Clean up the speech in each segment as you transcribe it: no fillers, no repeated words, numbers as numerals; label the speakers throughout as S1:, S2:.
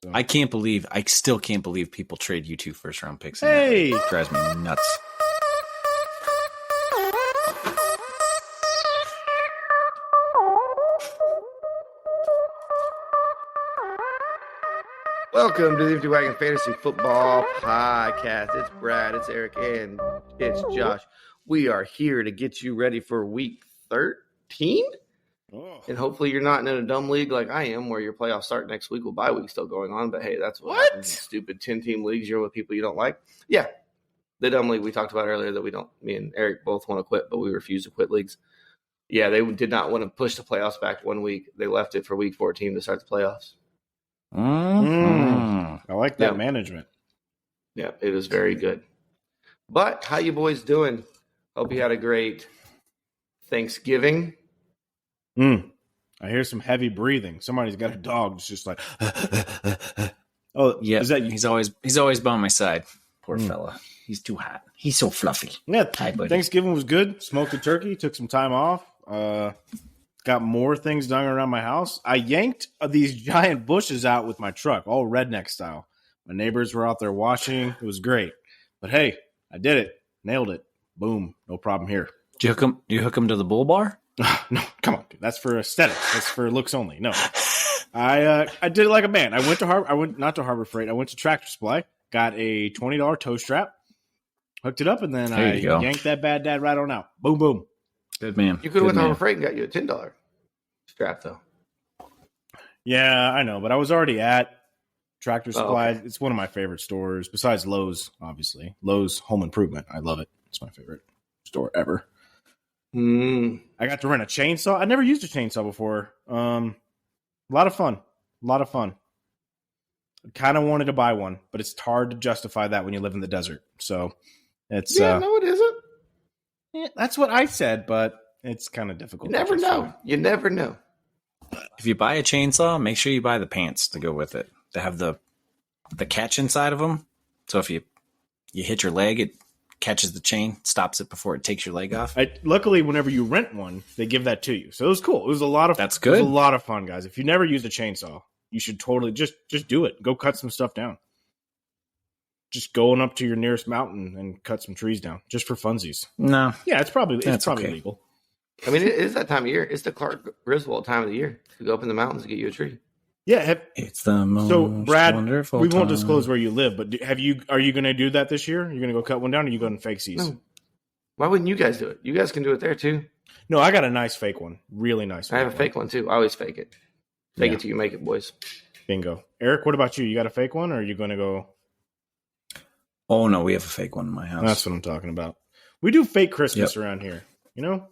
S1: So.
S2: I still can't believe people trade you 2 first-round picks.
S1: Hey!
S2: It drives me nuts.
S3: Welcome to the Empty Wagon Fantasy Football Podcast. It's Brad, it's Eric, and it's Josh. We are here to get you ready for week 13.
S1: Oh.
S3: And hopefully you're not in a dumb league like I am, where your playoffs start next week with bye week still going on. But hey, that's what happens in stupid 10-team leagues. You're with people you don't like. Yeah, the dumb league we talked about earlier that me and Eric both want to quit, but we refuse to quit leagues. Yeah, they did not want to push the playoffs back 1 week. They left it for week 14 to start the playoffs.
S1: I like that management.
S3: Yeah, it is very good. But how you boys doing? Hope you had a great Thanksgiving.
S1: I hear some heavy breathing. Somebody's got a dog that's just like. Oh,
S2: yeah.
S1: Is that you?
S2: He's always by my side. Poor fella. He's too hot. He's so fluffy.
S1: Yeah.
S2: Hi, buddy.
S1: Thanksgiving was good. Smoked a turkey. Took some time off. Got more things done around my house. I yanked these giant bushes out with my truck, all redneck style. My neighbors were out there watching. It was great. But hey, I did it. Nailed it. Boom. No problem here.
S2: Do you hook him to the bull bar?
S1: No, come on, dude. That's for aesthetics. That's for looks only. No. I did it like a man. I went not to Harbor Freight. I went to Tractor Supply, got a $20 toe strap, hooked it up, and then I yanked that bad dad right on out. Boom, boom.
S2: Good man.
S3: You could have went to Harbor Freight and got you a $10 strap, though.
S1: Yeah, I know, but I was already at Tractor Supply. Okay. It's one of my favorite stores, besides Lowe's, obviously. Lowe's Home Improvement. I love it. It's my favorite store ever. I got to rent a chainsaw. I never used a chainsaw before. A lot of fun. I kind of wanted to buy one, but it's hard to justify that when you live in the desert. So it's
S3: no, it isn't.
S1: Yeah, that's what I said, but it's kind of difficult.
S3: You never know.
S2: If you buy a chainsaw, make sure you buy the pants to go with it. They have the catch inside of them, so if you hit your leg, it catches the chain, stops it before it takes your leg off.
S1: Luckily, whenever you rent one, they give that to you. So it was cool. It was a lot of
S2: That's good.
S1: It was a lot of fun, guys. If you never used a chainsaw, you should totally just do it. Go cut some stuff down. Just going up to your nearest mountain and cut some trees down, just for funsies.
S2: No,
S1: yeah, it's probably legal.
S3: I mean, it is that time of year. It's the Clark Griswold time of the year to go up in the mountains and get you a tree.
S1: Yeah,
S2: it's the most
S1: Brad,
S2: wonderful
S1: we won't
S2: time.
S1: disclose where you live, but are you going to do that this year? You're going to go cut one down, or are you going fake seas?
S3: No. Why wouldn't you guys do it? You guys can do it there too.
S1: No, I got a nice fake one, really nice.
S3: I have a fake one too. I always fake it. Fake it till you make it, boys.
S1: Bingo. Eric, what about you? You got a fake one, or are you going to go?
S2: Oh, no, we have a fake one in my house.
S1: That's what I'm talking about. We do fake Christmas around here. You know?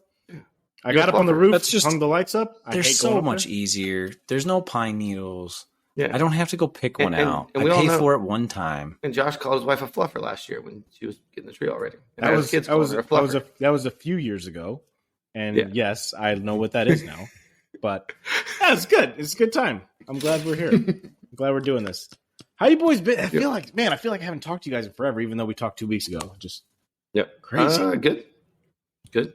S1: I got up on the roof, hung the lights up.
S2: They're so much easier. There's no pine needles.
S3: Yeah.
S2: I don't have to go pick one out. I pay for it one time.
S3: And Josh called his wife a fluffer last year when she was getting the tree already.
S1: That was a few years ago. And yes, I know what that is now. But it's good. It's a good time. I'm glad we're here. I'm glad we're doing this. How you boys been? I feel like I haven't talked to you guys in forever, even though we talked 2 weeks ago. Just crazy.
S3: Good.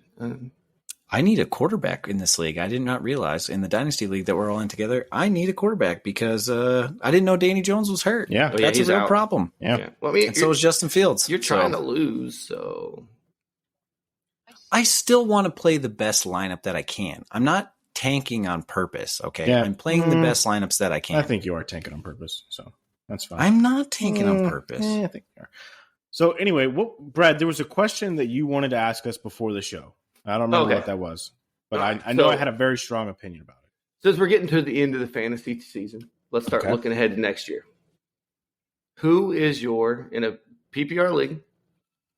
S2: I need a quarterback in this league. I did not realize in the Dynasty League that we're all in together, I need a quarterback because I didn't know Danny Jones was hurt.
S1: Yeah.
S2: That's a real problem.
S1: Yeah.
S3: Well, I mean,
S2: and so is Justin Fields.
S3: You're trying to lose, so.
S2: I still want to play the best lineup that I can. I'm not tanking on purpose, okay?
S1: Yeah.
S2: I'm playing the best lineups that I can.
S1: I think you are tanking on purpose, so that's fine.
S2: I'm not tanking on purpose.
S1: I think you are. So anyway, Brad, there was a question that you wanted to ask us before the show. I don't remember what that was, but I know I had a very strong opinion about it.
S3: Since we're getting to the end of the fantasy season, let's start looking ahead to next year. Who is in a PPR league,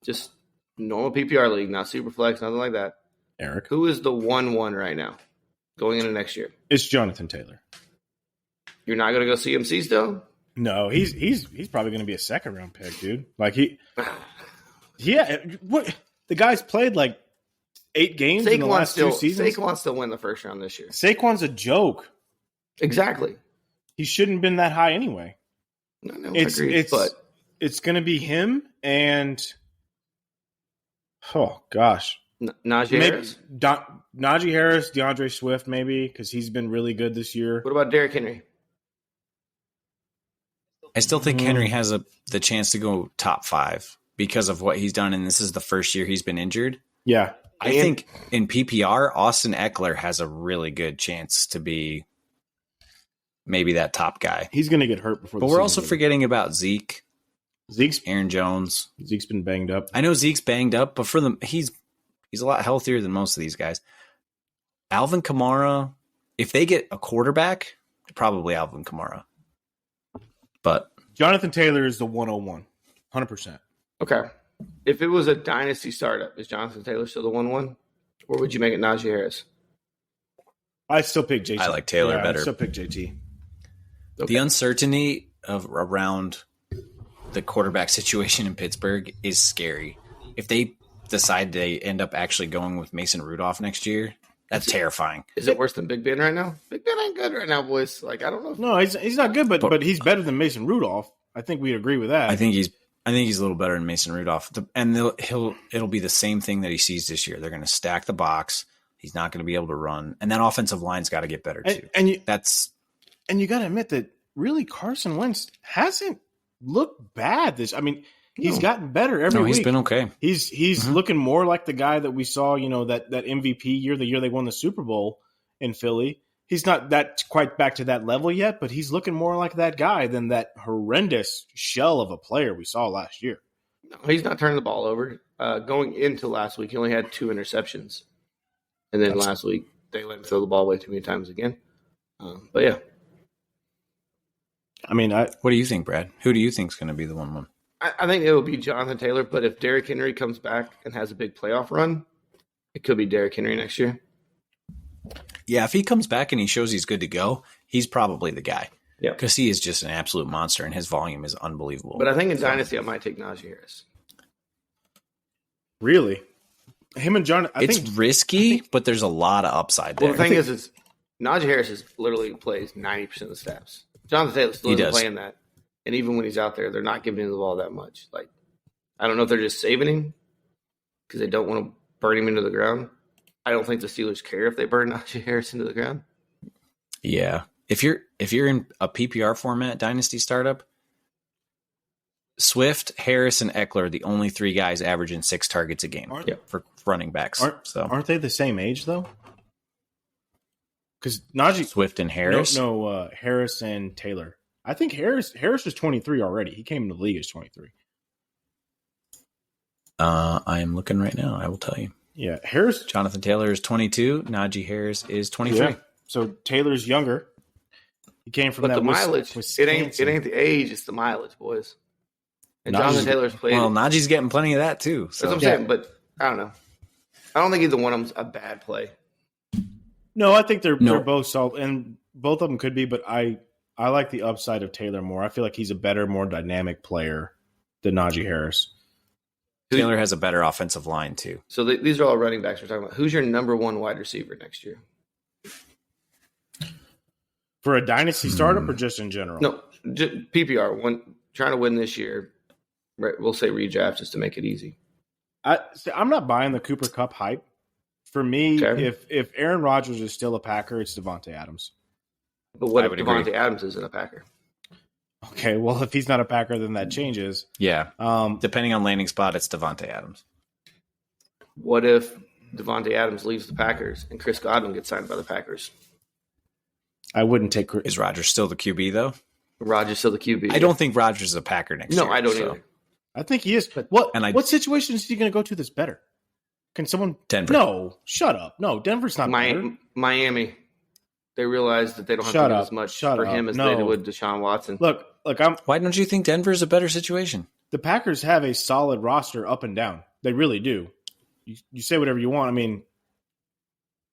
S3: just normal PPR league, not super flex, nothing like that.
S1: Eric.
S3: Who is the 1-1 right now going into next year?
S1: It's Jonathan Taylor. You're
S3: not going to go CMC still?
S1: No, he's probably going to be a second round pick, dude. Like what the guy's played like 8 games in the last 2 seasons.
S3: Saquon still win the first round this year.
S1: Saquon's a joke.
S3: Exactly.
S1: He shouldn't have been that high anyway.
S3: No, agreed, but
S1: it's going to be him and oh gosh,
S3: Najee Harris,
S1: Najee Harris, DeAndre Swift, maybe because he's been really good this year.
S3: What about Derrick Henry?
S2: I still think Henry has the chance to go top 5 because of what he's done, and this is the first year he's been injured.
S1: Yeah.
S2: I think in PPR, Austin Eckler has a really good chance to be maybe that top guy.
S1: He's going to get hurt before.
S2: But we're also forgetting about Zeke, Aaron Jones.
S1: Zeke's been banged up.
S2: I know Zeke's banged up, but for them, he's a lot healthier than most of these guys. Alvin Kamara, if they get a quarterback, probably Alvin Kamara. But
S1: Jonathan Taylor is the 101, 100%.
S3: Okay. If it was a dynasty startup, is Jonathan Taylor still the 1-1? Or would you make it Najee Harris?
S1: I still pick JT.
S2: I like Taylor better.
S1: I still pick JT.
S2: Okay. The uncertainty around the quarterback situation in Pittsburgh is scary. If they decide they end up actually going with Mason Rudolph next year, that's terrifying.
S3: Is it worse than Big Ben right now? Big Ben ain't good right now, boys. Like, I don't know.
S1: No, he's not good, but he's better than Mason Rudolph. I think we agree with that.
S2: I think he's a little better than Mason Rudolph. And it'll be the same thing that he sees this year. They're going to stack the box. He's not going to be able to run. And that offensive line's got to get better too.
S1: And you got to admit that really Carson Wentz hasn't looked bad he's gotten better every week.
S2: He's been okay.
S1: He's looking more like the guy that we saw, that MVP year, the year they won the Super Bowl in Philly. He's not that quite back to that level yet, but he's looking more like that guy than that horrendous shell of a player we saw last year.
S3: No, he's not turning the ball over. Going into last week, he only had 2 interceptions. And then last week, they let him throw the ball away too many times again. But yeah.
S2: What do you think, Brad? Who do you think is going to be the 1-1?
S3: I think it will be Jonathan Taylor, but if Derrick Henry comes back and has a big playoff run, it could be Derrick Henry next year.
S2: Yeah, if he comes back and he shows he's good to go, he's probably the guy.
S3: Yeah.
S2: Because he is just an absolute monster and his volume is unbelievable.
S3: But I think in Dynasty, I might take Najee Harris.
S1: Really? Him and John,
S2: it's risky, but there's a lot of upside there.
S3: Well, the thing is Najee Harris literally plays 90% of the snaps. Jonathan Taylor still isn't playing that. And even when he's out there, they're not giving him the ball that much. Like, I don't know if they're just saving him because they don't want to burn him into the ground. I don't think the Steelers care if they burn Najee Harris into the ground.
S2: Yeah. If you're in a PPR format dynasty startup, Swift, Harris, and Eckler are the only 3 guys averaging 6 targets a game for running backs.
S1: Aren't they the same age though? Because Najee,
S2: Swift and Harris,
S1: Harris and Taylor. I think Harris is 23 already. He came into the league as 23.
S2: I am looking right now. I will tell you.
S1: Yeah,
S2: Jonathan Taylor is 22. Najee Harris is 23. Yeah.
S1: So Taylor's younger. He came from
S3: the mileage. It ain't the age; it's the mileage, boys. And Jonathan Taylor's played.
S2: Well, Najee's getting plenty of that too. So.
S3: That's what I'm saying. But I don't know. I don't think either one of them's a bad play.
S1: No, I think they're both solid, and both of them could be. But I like the upside of Taylor more. I feel like he's a better, more dynamic player than Najee Harris.
S2: Taylor has a better offensive line too.
S3: So these are all running backs we're talking about. Who's your number 1 wide receiver next year?
S1: For a dynasty startup or just in general?
S3: No, just PPR. Trying to win this year. We'll say redraft just to make it easy.
S1: I'm not buying the Cooper Kupp hype. For me, if Aaron Rodgers is still a Packer, it's Devontae Adams.
S3: But what if Devontae Adams isn't a Packer?
S1: Okay, well, if he's not a Packer, then that changes.
S2: Yeah. Depending on landing spot, it's Devontae Adams.
S3: What if Devontae Adams leaves the Packers and Chris Godwin gets signed by the Packers?
S1: I wouldn't take Chris.
S2: Is Rodgers still the QB, though?
S3: Rodgers still the QB.
S2: I don't think Rodgers is a Packer next year.
S3: No, I don't either.
S1: I think he is. But what situation is he going to go to that's better? Can someone?
S2: Denver.
S1: No, shut up. No, Denver's not better.
S3: Miami. They realized that they don't have to do as much for him as they would Deshaun Watson.
S1: Look.
S2: Why don't you think Denver's a better situation?
S1: The Packers have a solid roster up and down. They really do. You say whatever you want. I mean,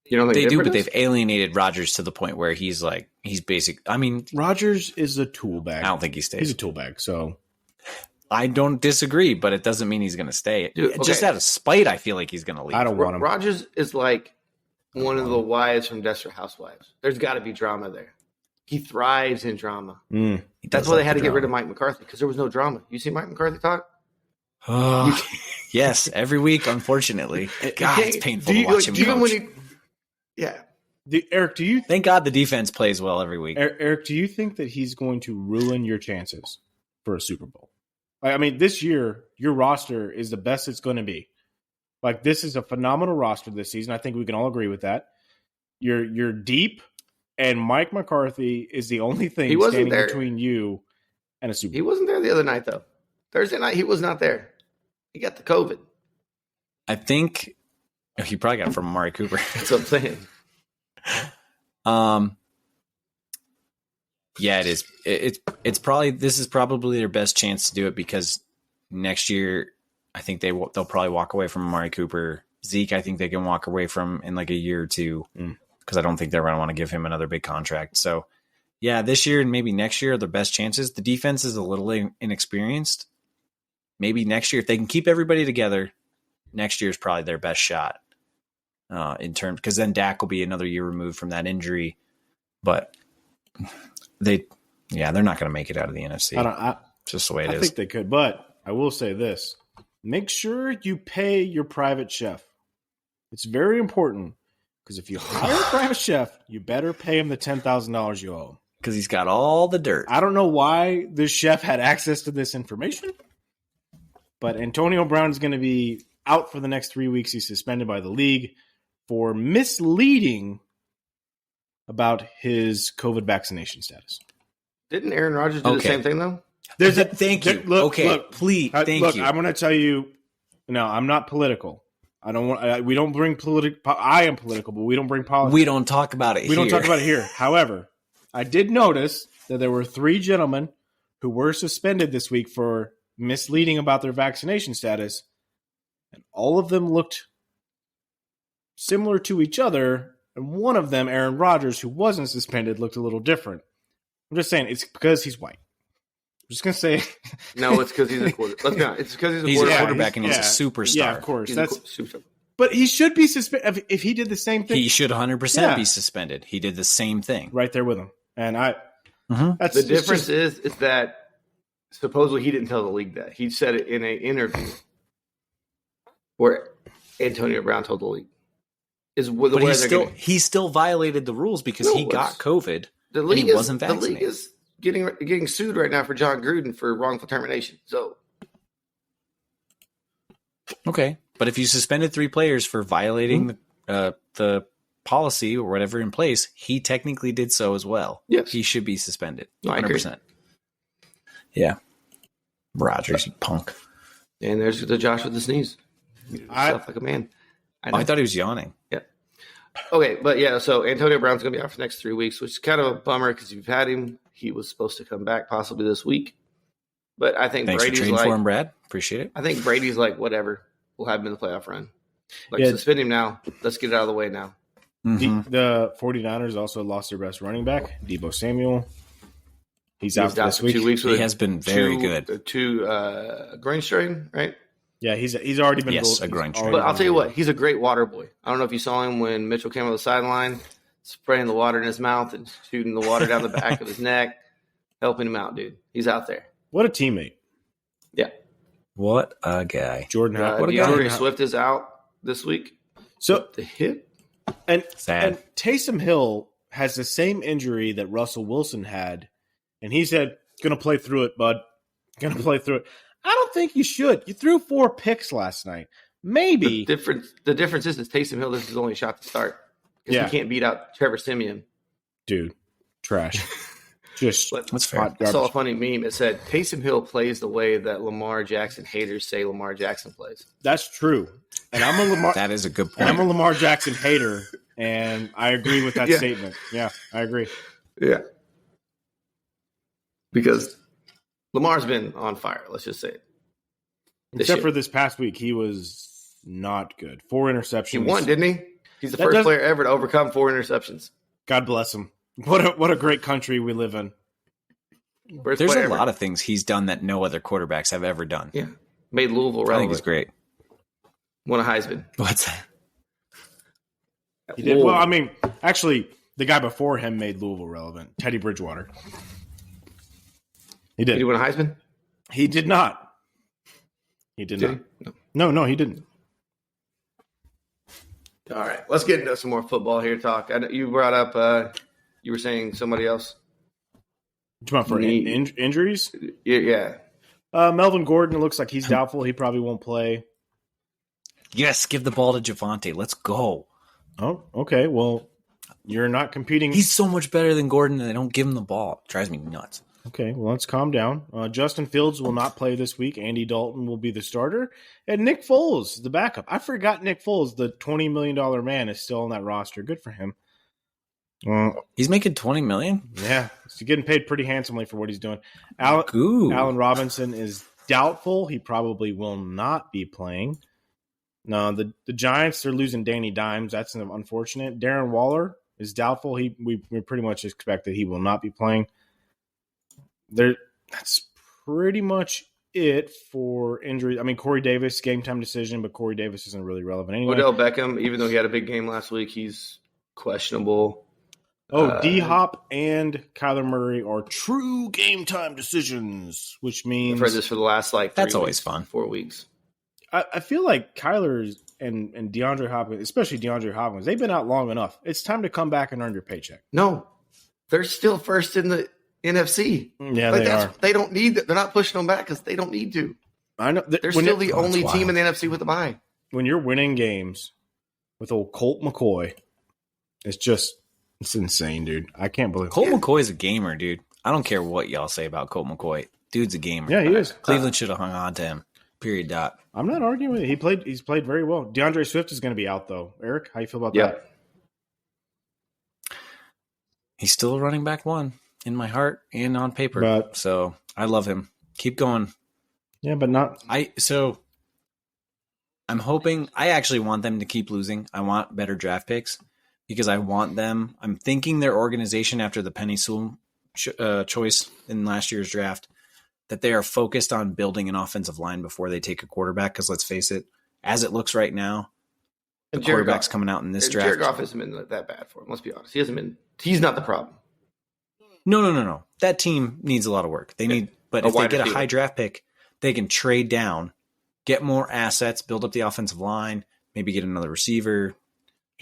S3: you don't think
S2: they do, but they've alienated Rodgers to the point where he's basic. I mean,
S1: Rodgers is a tool bag.
S2: I don't think he stays.
S1: He's a tool bag. So
S2: I don't disagree, but it doesn't mean he's going to stay. Dude, okay. Just out of spite, I feel like he's going to leave.
S1: I don't want him.
S3: Rodgers is like one of the wives from Desperate Housewives. There's got to be drama there. He thrives in drama. That's why they had to get rid of Mike McCarthy, because there was no drama. You see Mike McCarthy talk?
S2: Yes, every week, unfortunately. God, it's painful to watch him coach.
S1: Eric,
S2: Thank God the defense plays well every week.
S1: Eric, do you think that he's going to ruin your chances for a Super Bowl. I mean, this year, your roster is the best it's going to be. Like, this is a phenomenal roster this season. I think we can all agree with that. You're deep, and Mike McCarthy is the only thing standing between you and a Super Bowl.
S3: He wasn't there the other night, though. Thursday night, he was not there. He got the COVID.
S2: I think he probably got it from Amari Cooper.
S3: That's what I'm saying.
S2: Yeah, it is. It's probably, this is probably their best chance to do it, because next year I think they'll probably walk away from Amari Cooper. Zeke, I think they can walk away from in like a year or two, because I don't think they're going to want to give him another big contract. So yeah, this year and maybe next year are their best chances. The defense is a little inexperienced. Maybe next year, if they can keep everybody together, next year is probably their best shot in terms, because then Dak will be another year removed from that injury. But they're not going to make it out of the NFC. Just the way it is.
S1: I think they could, but I will say this. Make sure you pay your private chef. It's very important, because if you hire a private chef, you better pay him the $10,000 you owe him.
S2: Because he's got all the dirt.
S1: I don't know why this chef had access to this information, but Antonio Brown is going to be out for the next 3 weeks. He's suspended by the league for misleading about his COVID vaccination status.
S3: Didn't Aaron Rodgers do the same thing, though?
S2: Thank you.
S1: Look,
S2: please. Thank you.
S1: I'm going to tell you. No, I'm not political. I don't want. We don't bring political. I am political, but we don't bring politics.
S2: We don't talk about it.
S1: We don't talk about it here. However, I did notice that there were 3 gentlemen who were suspended this week for misleading about their vaccination status, and all of them looked similar to each other. And one of them, Aaron Rodgers, who wasn't suspended, looked a little different. I'm just saying it's because he's white. I'm just gonna say
S3: no. It's because he's a quarterback. Let's be honest. It's because he's a
S2: quarterback and he's a superstar.
S1: Yeah, of course.
S3: That's
S1: but he should be suspended if he did the same thing.
S2: He should 100% be suspended. He did the same thing
S1: right there with him. And
S3: that's the difference is that supposedly he didn't tell the league that. He said it in an interview where Antonio Brown told the league.
S2: But he still violated the rules because he got COVID.
S3: The league
S2: and he wasn't vaccinated.
S3: The league is getting sued right now for John Gruden for wrongful termination. So,
S2: okay, but if you suspended 3 players for violating the policy or whatever in place, he technically did so as well.
S3: Yes,
S2: he should be suspended.
S3: 100%.
S2: Yeah, Rodgers, you punk.
S3: And there's the Josh with the sneeze. Yourself like a man.
S2: I thought he was yawning.
S3: Yeah. Okay, but yeah, so Antonio Brown's going to be out for the next 3 weeks, which is kind of a bummer because you've had him. He was supposed to come back possibly this week. But I think
S2: Thanks
S3: Brady's
S2: for trading for him, Brad. Appreciate it.
S3: I think Brady's like, whatever. We'll have him in the playoff run. Suspend him now. Let's get it out of the way now.
S1: Mm-hmm. The 49ers also lost their best running back, Deebo Samuel. He's out for this week.
S3: 2 weeks.
S2: He has been very good.
S3: Groin strain, right?
S1: Yeah, he's already been
S2: a groin strain.
S3: But I'll tell you what, he's a great water boy. I don't know if you saw him when Mitchell came on the sideline, spraying the water in his mouth and shooting the water down the back of his neck, helping him out, dude. He's out there.
S1: What a teammate.
S3: Yeah.
S2: What a guy.
S1: Jordan Howard.
S3: DeAndre Swift is out this week.
S1: So
S3: the hip.
S1: And Taysom Hill has the same injury that Russell Wilson had, and he said, "Gonna play through it, bud. Gonna play through it." I don't think you should. You threw 4 picks last night. Maybe
S3: the difference is Taysom Hill. This is only a shot to start because he can't beat out Trevor Siemian.
S1: Dude, trash. Just
S2: that's fair.
S3: I saw a funny meme. It said Taysom Hill plays the way that Lamar Jackson haters say Lamar Jackson plays.
S1: That's true. And I'm a Lamar.
S2: That is a good point.
S1: I'm a Lamar Jackson hater, and I agree with that statement. Yeah, I agree.
S3: Yeah, because Lamar's been on fire. Let's just say it.
S1: Except for this past week, he was not good. 4 interceptions.
S3: He won, didn't he? He's the first player ever to overcome 4 interceptions.
S1: God bless him. What a great country we live in.
S2: There's a lot of things he's done that no other quarterbacks have ever done.
S3: Yeah, made Louisville relevant.
S2: I think he's great.
S3: Won a Heisman.
S2: What's that?
S1: He did. Well, I mean, actually, the guy before him made Louisville relevant. Teddy Bridgewater. He did.
S3: Did he win a Heisman?
S1: He did not. He did not. No, he didn't.
S3: All right, let's get into some more football here. Talk. I know you brought up. You were saying somebody else.
S1: Come on, for injuries?
S3: Yeah.
S1: Melvin Gordon, it looks like he's doubtful. He probably won't play.
S2: Yes, give the ball to Javonte. Let's go.
S1: Oh, okay. Well, you're not competing.
S2: He's so much better than Gordon, and they don't give him the ball. It drives me nuts.
S1: Okay, well, let's calm down. Justin Fields will not play this week. Andy Dalton will be the starter. And Nick Foles, the backup. I forgot Nick Foles, the $20 million man, is still on that roster. Good for him.
S2: He's making $20 million?
S1: Yeah, he's getting paid pretty handsomely for what he's doing. Allen Robinson is doubtful. He probably will not be playing. No, the Giants, they're losing Danny Dimes. That's unfortunate. Darren Waller is doubtful. We pretty much expect that he will not be playing. That's pretty much it for injuries. I mean, Corey Davis, game time decision, but Corey Davis isn't really relevant anyway.
S3: Odell Beckham, even though he had a big game last week, he's questionable.
S1: D-Hop and Kyler Murray are true game time decisions, which means
S3: I've heard this for the last
S2: that's always fun.
S3: 4 weeks.
S1: I feel like Kyler and DeAndre Hopkins, especially DeAndre Hopkins, they've been out long enough. It's time to come back and earn your paycheck.
S3: No, they're still first in the NFC.
S1: Yeah, they are.
S3: They don't need that. They're not pushing them back because they don't need to.
S1: I know.
S3: They're still the only team in the NFC with a bye.
S1: When you're winning games with old Colt McCoy, it's insane, dude. I can't believe
S2: Colt McCoy's a gamer, dude. I don't care what y'all say about Colt McCoy. Dude's a gamer.
S1: Yeah, he is.
S2: Cleveland should have hung on to him. Period. Dot.
S1: I'm not arguing with it. He's played very well. DeAndre Swift is going to be out though. Eric, how you feel about that?
S2: He's still a running back one in my heart and on paper. So I love him. Keep going.
S1: Yeah, but not.
S2: I'm hoping. I actually want them to keep losing. I want better draft picks because I want them. I'm thinking their organization after the Penny Sewell choice in last year's draft, that they are focused on building an offensive line before they take a quarterback. Because let's face it, as it looks right now, the quarterback's coming out in this draft.
S3: Jared Goff hasn't been that bad for him. Let's be honest. He's not the problem.
S2: No. That team needs a lot of work. They need, but if they get a high draft pick, they can trade down, get more assets, build up the offensive line, maybe get another receiver.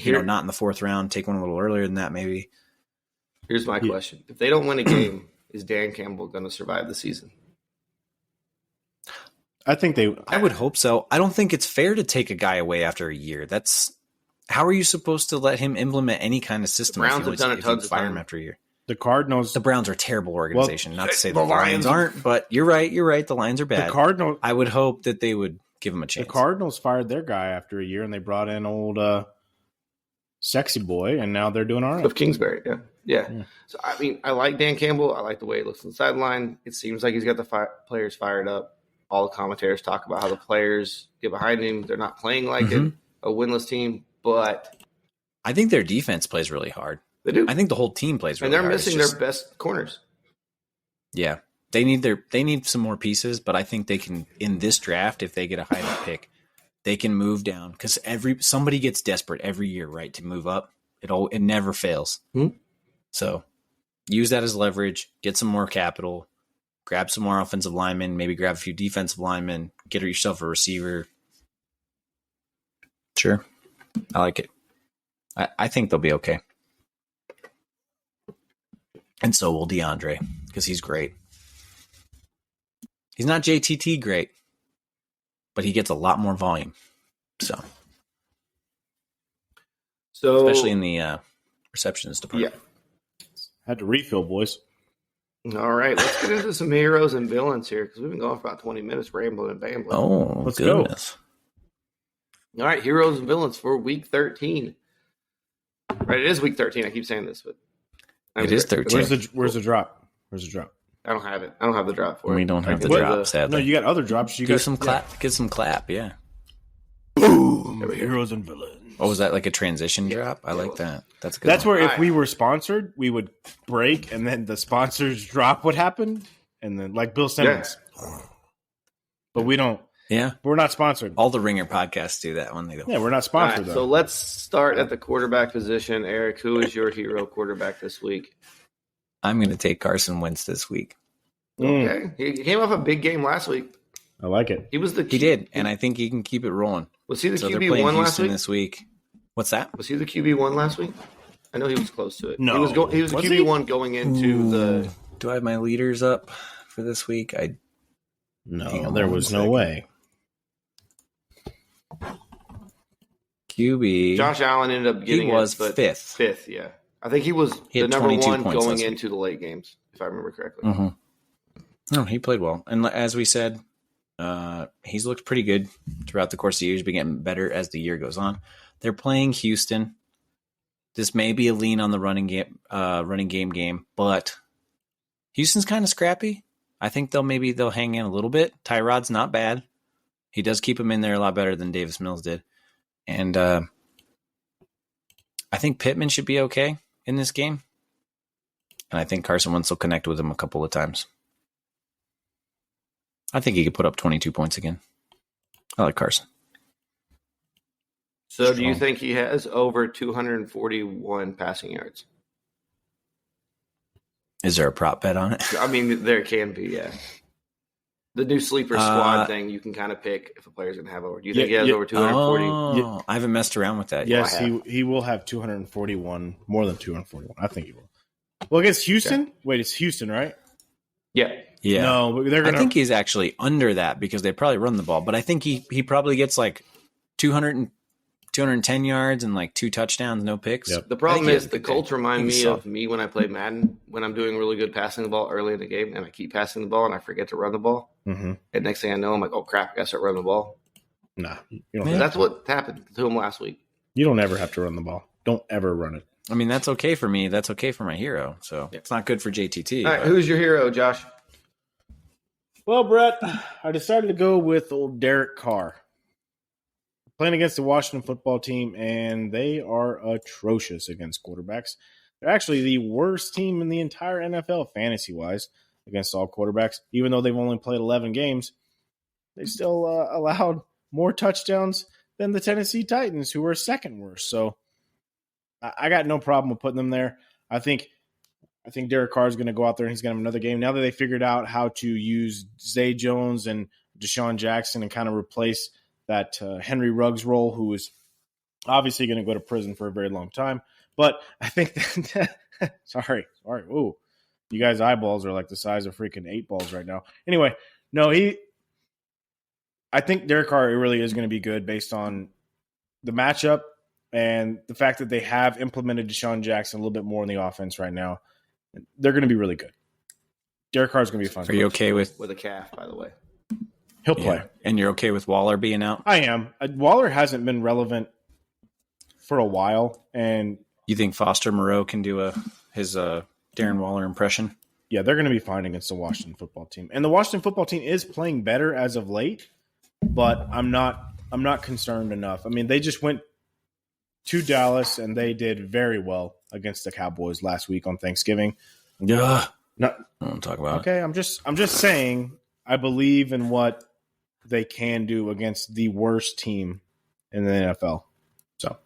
S2: Not in the 4th round, take one a little earlier than that, maybe.
S3: Here's my question: if they don't win a game, is Dan Campbell going to survive the season?
S2: I would hope so. I don't think it's fair to take a guy away after a year. How are you supposed to let him implement any kind of system?
S3: The Browns have done it tons of
S2: fire
S3: times.
S2: him after a year.
S1: The Cardinals.
S2: The Browns are a terrible organization. Not to say the
S1: Lions
S2: Lions aren't, but you're right. The Lions are bad.
S1: The Cardinals.
S2: I would hope that they would give him a chance.
S1: The Cardinals fired their guy after a year, and they brought in old sexy boy, and now they're doing all right.
S3: Cliff Kingsbury, yeah. So I mean, I like Dan Campbell. I like the way he looks on the sideline. It seems like he's got the players fired up. All the commentators talk about how the players get behind him. They're not playing like a winless team, but
S2: I think their defense plays really hard.
S3: They do.
S2: I think the whole team plays really hard.
S3: And they're missing their best corners.
S2: Yeah. They need some more pieces, but I think they can, in this draft, if they get a high pick, they can move down because somebody gets desperate every year, right, to move up. It never fails.
S3: Mm-hmm.
S2: So use that as leverage, get some more capital, grab some more offensive linemen, maybe grab a few defensive linemen, get yourself a receiver. Sure. I like it. I think they'll be okay. And so will DeAndre, because he's great. He's not JTT great, but he gets a lot more volume. So especially in the receptionist department.
S3: Yeah.
S1: Had to refill, boys.
S3: All right, let's get into some heroes and villains here because we've been going for about 20 minutes rambling and bambling.
S2: Oh,
S1: let's
S2: goodness.
S3: Go. All right, heroes and villains for week 13. Right, it is week 13. I keep saying this, but
S2: it is 13.
S1: Where's the drop?
S3: I don't have it. I don't have the drop for it.
S2: We don't have the drop, sadly.
S1: No, you got other drops. You
S2: Give
S1: got
S2: some clap. Get some clap, yeah.
S1: Boom! Heroes and villains.
S2: Oh, was that like a transition drop? I like that. That's a good.
S1: That's
S2: one.
S1: where if we were sponsored, we would break, and then the sponsors drop what happened, and then like Bill Simmons. Yeah. But we don't.
S2: Yeah,
S1: we're not sponsored.
S2: All the Ringer podcasts do that when they go.
S1: Yeah, we're not sponsored.
S3: Right, so let's start at the quarterback position. Eric, who is your hero quarterback this week?
S2: I'm going to take Carson Wentz this week.
S3: Okay, he came off a big game last week.
S1: I like it.
S3: He
S2: did, and I think he can keep it rolling.
S3: Was he the
S2: QB1
S3: last week?
S2: This week. What's that?
S3: Was he the QB1 last week? I know he was close to it.
S1: No,
S3: he was the QB1 going into the
S2: Do I have my leaders up for this week? Hang
S1: No,
S2: on
S1: there
S2: one
S1: was no
S2: second.
S1: way.
S2: QB.
S3: Josh Allen ended up getting
S2: he was
S3: it, but
S2: fifth.
S3: Fifth, yeah. I think he was
S2: He
S3: the
S2: had
S3: number
S2: 22
S3: one
S2: points
S3: going
S2: last week.
S3: into the late games, if I remember correctly.
S2: Mm-hmm. No, he played well. And as we said, he's looked pretty good throughout the course of the year. He's been getting better as the year goes on. They're playing Houston. This may be a lean on the running game, but Houston's kind of scrappy. I think they'll hang in a little bit. Tyrod's not bad. He does keep him in there a lot better than Davis Mills did. And I think Pittman should be okay in this game. And I think Carson Wentz will connect with him a couple of times. I think he could put up 22 points again. I like Carson.
S3: So do you think he has over 241 passing yards?
S2: Is there a prop bet on it?
S3: I mean, there can be, yeah. The new sleeper squad thing, you can kind of pick if a player's going to have over. Do you think he has over 240?
S2: Oh, I haven't messed around with that yet.
S1: Yes, he will have 241, more than 241. I think he will. Well, against Houston? Okay. Wait, it's Houston, right?
S3: Yeah.
S2: Yeah.
S1: No, but they're going to.
S2: I think he's actually under that because they probably run the ball, but I think he probably gets like 210 yards and like 2 touchdowns, no picks.
S3: Yep. The problem is the Colts remind me of me when I play Madden, when I'm doing really good passing the ball early in the game and I keep passing the ball and I forget to run the ball.
S1: Mm-hmm.
S3: And next thing I know, I'm like, oh, crap, I got to start running the ball.
S1: Nah.
S3: That's what happened to him last week.
S1: You don't ever have to run the ball. Don't ever run it.
S2: I mean, that's okay for me. That's okay for my hero. So It's not good for JTT.
S3: All right, who's your hero, Josh?
S1: Well, Brett, I decided to go with old Derek Carr. Playing against the Washington football team, and they are atrocious against quarterbacks. They're actually the worst team in the entire NFL fantasy-wise against all quarterbacks. Even though they've only played 11 games, they still allowed more touchdowns than the Tennessee Titans, who are second worst. So I got no problem with putting them there. I think Derek Carr is going to go out there and he's going to have another game. Now that they figured out how to use Zay Jones and Deshaun Jackson and kind of replace that Henry Ruggs role, who is obviously going to go to prison for a very long time. But I think that sorry. Ooh, you guys' eyeballs are like the size of freaking 8 balls right now. Anyway, no, I think Derek Carr really is going to be good based on the matchup and the fact that they have implemented Deshaun Jackson a little bit more in the offense right now. They're going to be really good. Derek Carr is going to be fun.
S2: Are you okay with
S3: a calf, by the way?
S1: He'll play.
S2: And you're okay with Waller being out?
S1: I am. Waller hasn't been relevant for a while. And
S2: you think Foster Moreau can do his Darren Waller impression?
S1: Yeah, they're going to be fine against the Washington football team. And the Washington football team is playing better as of late, but I'm not concerned enough. I mean, they just went to Dallas and they did very well against the Cowboys last week on Thanksgiving.
S2: Yeah.
S1: No,
S2: I don't talk about
S1: it. Okay, I'm just saying I believe in what they can do against the worst team in the NFL. So,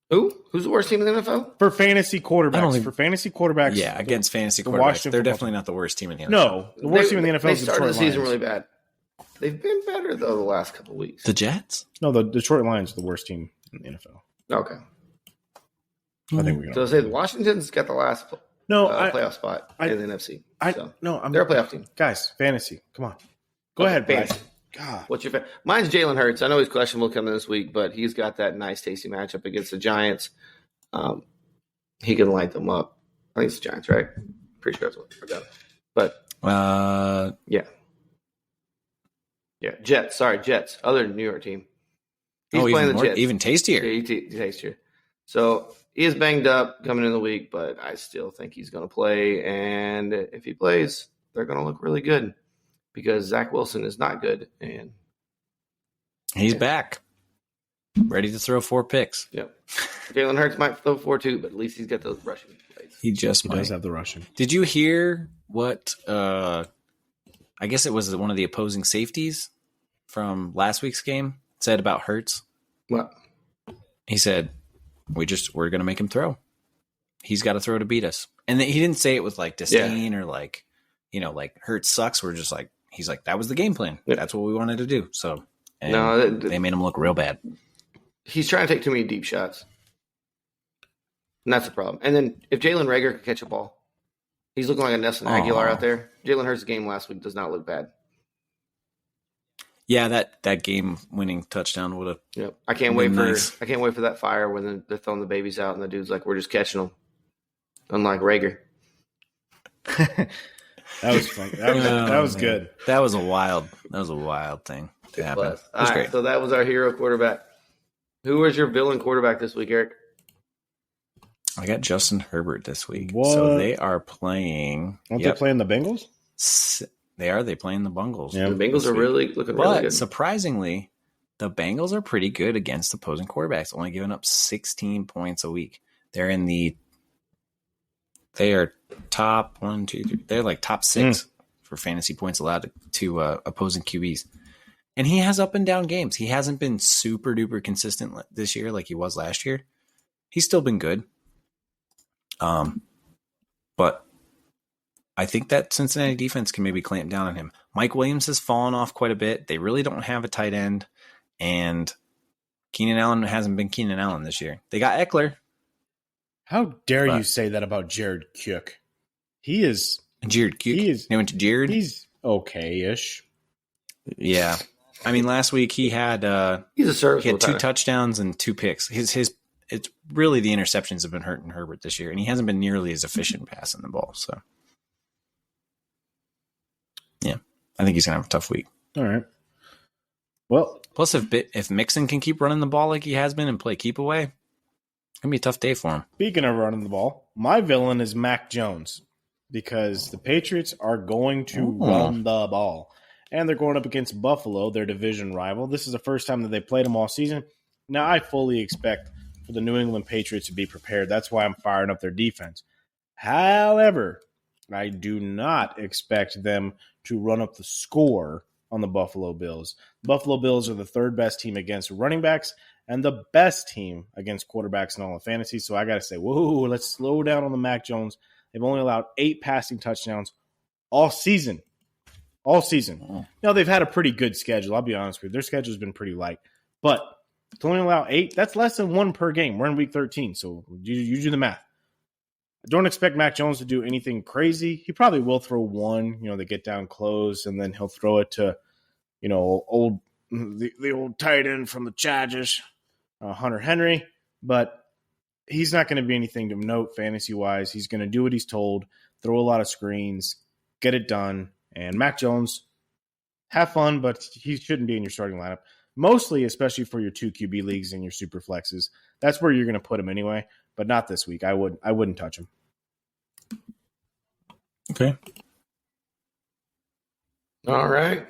S3: who's the worst team in the NFL
S1: for fantasy quarterbacks? For fantasy quarterbacks,
S2: yeah, against fantasy quarterbacks, they're definitely not the worst team in the NFL.
S1: No, the worst team in the NFL is the Detroit
S3: Lions. They started the season
S1: Lions.
S3: really bad. They've been better though the last couple of weeks.
S2: The Jets?
S1: No, the Detroit Lions are the worst team in the NFL.
S3: Okay,
S1: I think we.
S3: So I say Washington's got the last playoff spot in the NFC. They're a playoff team.
S1: Guys, fantasy. Come on, go ahead, fantasy.
S3: God, what's your mine's Jalen Hurts. I know he's questionable coming this week, but he's got that nice, tasty matchup against the Giants. He can light them up. I think it's the Giants, right? Pretty sure that's what I got. But yeah, Jets. Sorry, Jets. Other New York team. He's playing the Jets.
S2: Even tastier.
S3: Yeah, tastier. So he is banged up coming in the week, but I still think he's going to play. And if he plays, they're going to look really good because Zach Wilson is not good. And
S2: he's back, ready to throw 4 picks.
S3: Yep. Jalen Hurts might throw 4 too, but at least he's got those rushing plays.
S2: He does
S1: have the rushing.
S2: Did you hear what? I guess it was one of the opposing safeties from last week's game said about Hurts.
S3: What?
S2: He said, we're going to make him throw. He's got to throw to beat us. And he didn't say it with like disdain or like, like Hurts sucks. We're just like, he's like, that was the game plan. Yeah. That's what we wanted to do. So they made him look real bad.
S3: He's trying to take too many deep shots. And that's the problem. And then if Jalen Reagor can catch a ball, He's looking like a Nelson Aguilar out there. Jalen Hurts' game last week does not look bad.
S2: Yeah, that game-winning touchdown would have.
S3: Yep. I can't wait for that fire when they're throwing the babies out and the dude's like, "We're just catching them," unlike Rager.
S1: That was fun. That was good.
S2: That was a wild thing to happen. It was
S3: great. So that was our hero quarterback. Who was your villain quarterback this week, Eric?
S2: I got Justin Herbert this week.
S1: What?
S2: So they are playing.
S1: Aren't they playing the Bengals?
S2: They are. They playing the Bengals.
S3: Yeah, the Bengals are really looking really good.
S2: But surprisingly, the Bengals are pretty good against opposing quarterbacks, only giving up 16 points a week. They are top 1, 2, 3. They're like top 6 for fantasy points allowed to opposing QBs. And he has up and down games. He hasn't been super duper consistent this year like he was last year. He's still been good. But I think that Cincinnati defense can maybe clamp down on him. Mike Williams has fallen off quite a bit. They really don't have a tight end. And Keenan Allen hasn't been Keenan Allen this year. They got Eckler.
S1: How dare you say that about Jared Cook? He is
S2: Jared Cook. They went to Jared.
S1: He's okay-ish.
S2: Yeah. I mean, last week he had
S3: he's a serviceable.
S2: He had 2 touchdowns and 2 picks. It's really the interceptions have been hurting Herbert this year, and he hasn't been nearly as efficient passing the ball. So, yeah, I think he's gonna have a tough week.
S1: All right. Well,
S2: plus if Mixon can keep running the ball like he has been and play keep away, it's gonna be a tough day for him.
S1: Speaking of running the ball, my villain is Mac Jones because the Patriots are going to run the ball, and they're going up against Buffalo, their division rival. This is the first time that they played them all season. Now, I fully expect for the New England Patriots to be prepared. That's why I'm firing up their defense. However, I do not expect them to run up the score on the Buffalo Bills. The Buffalo Bills are the 3rd best team against running backs and the best team against quarterbacks in all of fantasy. So I got to say, whoa, let's slow down on the Mac Jones. They've only allowed 8 passing touchdowns all season. All season.
S2: Oh.
S1: Now, they've had a pretty good schedule. I'll be honest with you. Their schedule's been pretty light. But to only allow 8, that's less than 1 per game. We're in week 13, so you do the math. I don't expect Mac Jones to do anything crazy. He probably will throw one, they get down close, and then he'll throw it to, the old tight end from the Chargers, Hunter Henry. But he's not going to be anything to note fantasy-wise. He's going to do what he's told, throw a lot of screens, get it done. And Mac Jones, have fun, but he shouldn't be in your starting lineup. Mostly, especially for your 2 QB leagues and your super flexes. That's where you're going to put him anyway, but not this week. I wouldn't touch him.
S2: Okay.
S3: All right.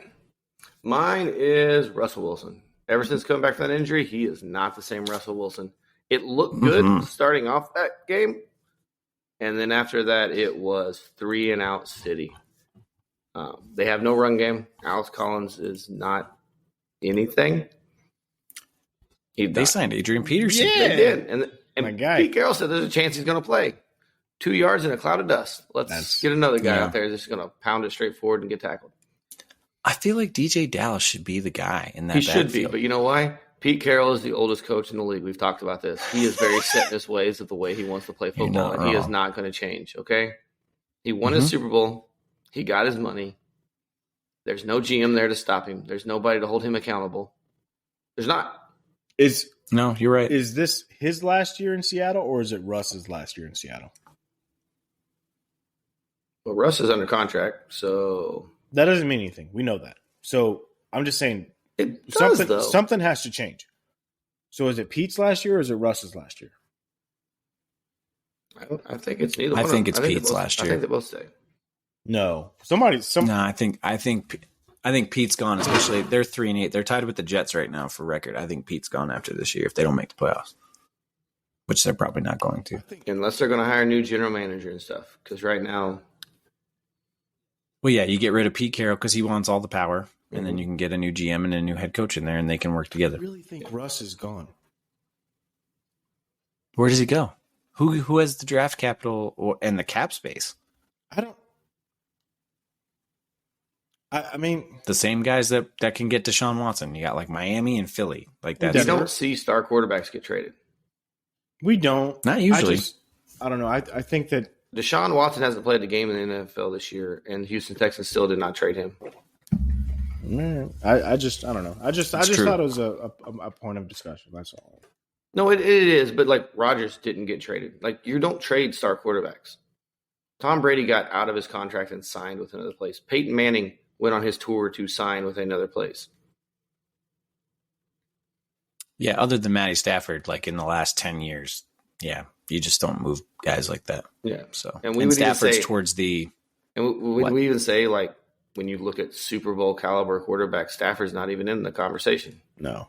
S3: Mine is Russell Wilson. Ever since coming back from that injury, he is not the same Russell Wilson. It looked good starting off that game, and then after that, it was 3-and-out city. They have no run game. Alex Collins is not anything.
S2: They signed Adrian Peterson.
S3: Yeah, they did. And
S1: my guy.
S3: Pete Carroll said there's a chance he's going to play. 2 yards in a cloud of dust. Let's get another guy out there that's just going to pound it straight forward and get tackled.
S2: I feel like DJ Dallas should be the guy in that.
S3: He should be, but you know why? Pete Carroll is the oldest coach in the league. We've talked about this. He is very set in his ways of the way he wants to play football, and he is not going to change, okay? He won his Super Bowl. He got his money. There's no GM there to stop him. There's nobody to hold him accountable. There's not.
S2: No, you're right.
S1: Is this his last year in Seattle, or is it Russ's last year in Seattle?
S3: Well, Russ is under contract, so
S1: that doesn't mean anything. We know that. So I'm just saying something has to change. So is it Pete's last year, or is it Russ's last year?
S3: I think it's neither.
S2: I think it's Pete's last year.
S3: I think they both stay.
S1: No,
S2: No, I think Pete's gone. Especially they're 3-8. They're tied with the Jets right now for record. I think Pete's gone after this year if they don't make the playoffs, which they're probably not going to,
S3: unless they're going to hire a new general manager and stuff. Because right now,
S2: well, yeah, you get rid of Pete Carroll because he wants all the power, and then you can get a new GM and a new head coach in there, and they can work together.
S1: I really think Russ is gone.
S2: Where does he go? Who has the draft capital and the cap space?
S1: I mean,
S2: the same guys that can get Deshaun Watson. You got like Miami and Philly. Like that.
S3: We don't see star quarterbacks get traded.
S1: We don't.
S2: Not usually.
S1: I don't know. I think that
S3: Deshaun Watson hasn't played a game in the NFL this year, and Houston Texans still did not trade him.
S1: I don't know. I just thought it was a point of discussion. That's all.
S3: No, it is, but like Rodgers didn't get traded. Like you don't trade star quarterbacks. Tom Brady got out of his contract and signed with another place. Peyton Manning went on his tour to sign with another place.
S2: Yeah, other than Matty Stafford, like in the last 10 years, yeah, you just don't move guys like that.
S3: Yeah.
S2: So,
S3: and
S2: Stafford's towards the.
S3: And we even say, like, when you look at Super Bowl caliber quarterback, Stafford's not even in the conversation.
S1: No.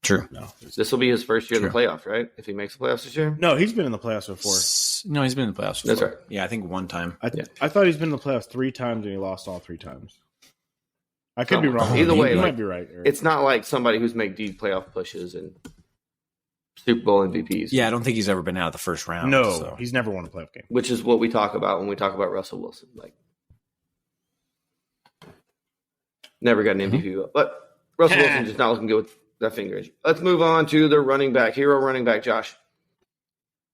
S2: True.
S1: No.
S3: This will be his first year in the playoffs, right? If he makes the playoffs this year?
S1: No, he's been in the playoffs before.
S2: No, he's been in the playoffs before.
S3: That's right.
S2: Yeah, I think one time.
S1: I thought he's been in the playoffs 3 times and he lost all 3 times. I could be wrong.
S3: Either way,
S1: you might be right, Eric.
S3: It's not like somebody who's made deep playoff pushes and Super Bowl MVPs.
S2: Yeah, I don't think he's ever been out of the first round.
S1: No, he's never won a playoff game.
S3: Which is what we talk about when we talk about Russell Wilson. Like, never got an MVP. But Russell Wilson just not looking good with that finger injury. Let's move on to the running back, hero running back, Josh.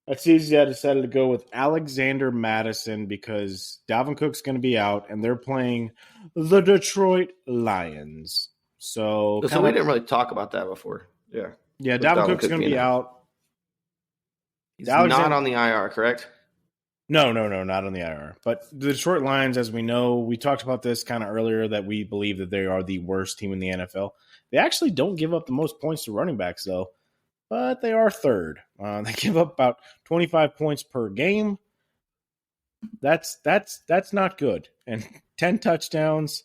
S1: That's easy. I decided to go with Alexander Madison because Dalvin Cook's going to be out, and they're playing the Detroit Lions. So
S3: we didn't really talk about that before. Yeah.
S1: Yeah, Dalvin Cook's going to be out.
S3: He's not on the IR, correct?
S1: No, not on the IR. But the Detroit Lions, as we know, we talked about this kind of earlier, that we believe that they are the worst team in the NFL. They actually don't give up the most points to running backs, though, but they are third. They give up about 25 points per game. That's not good. And 10 touchdowns.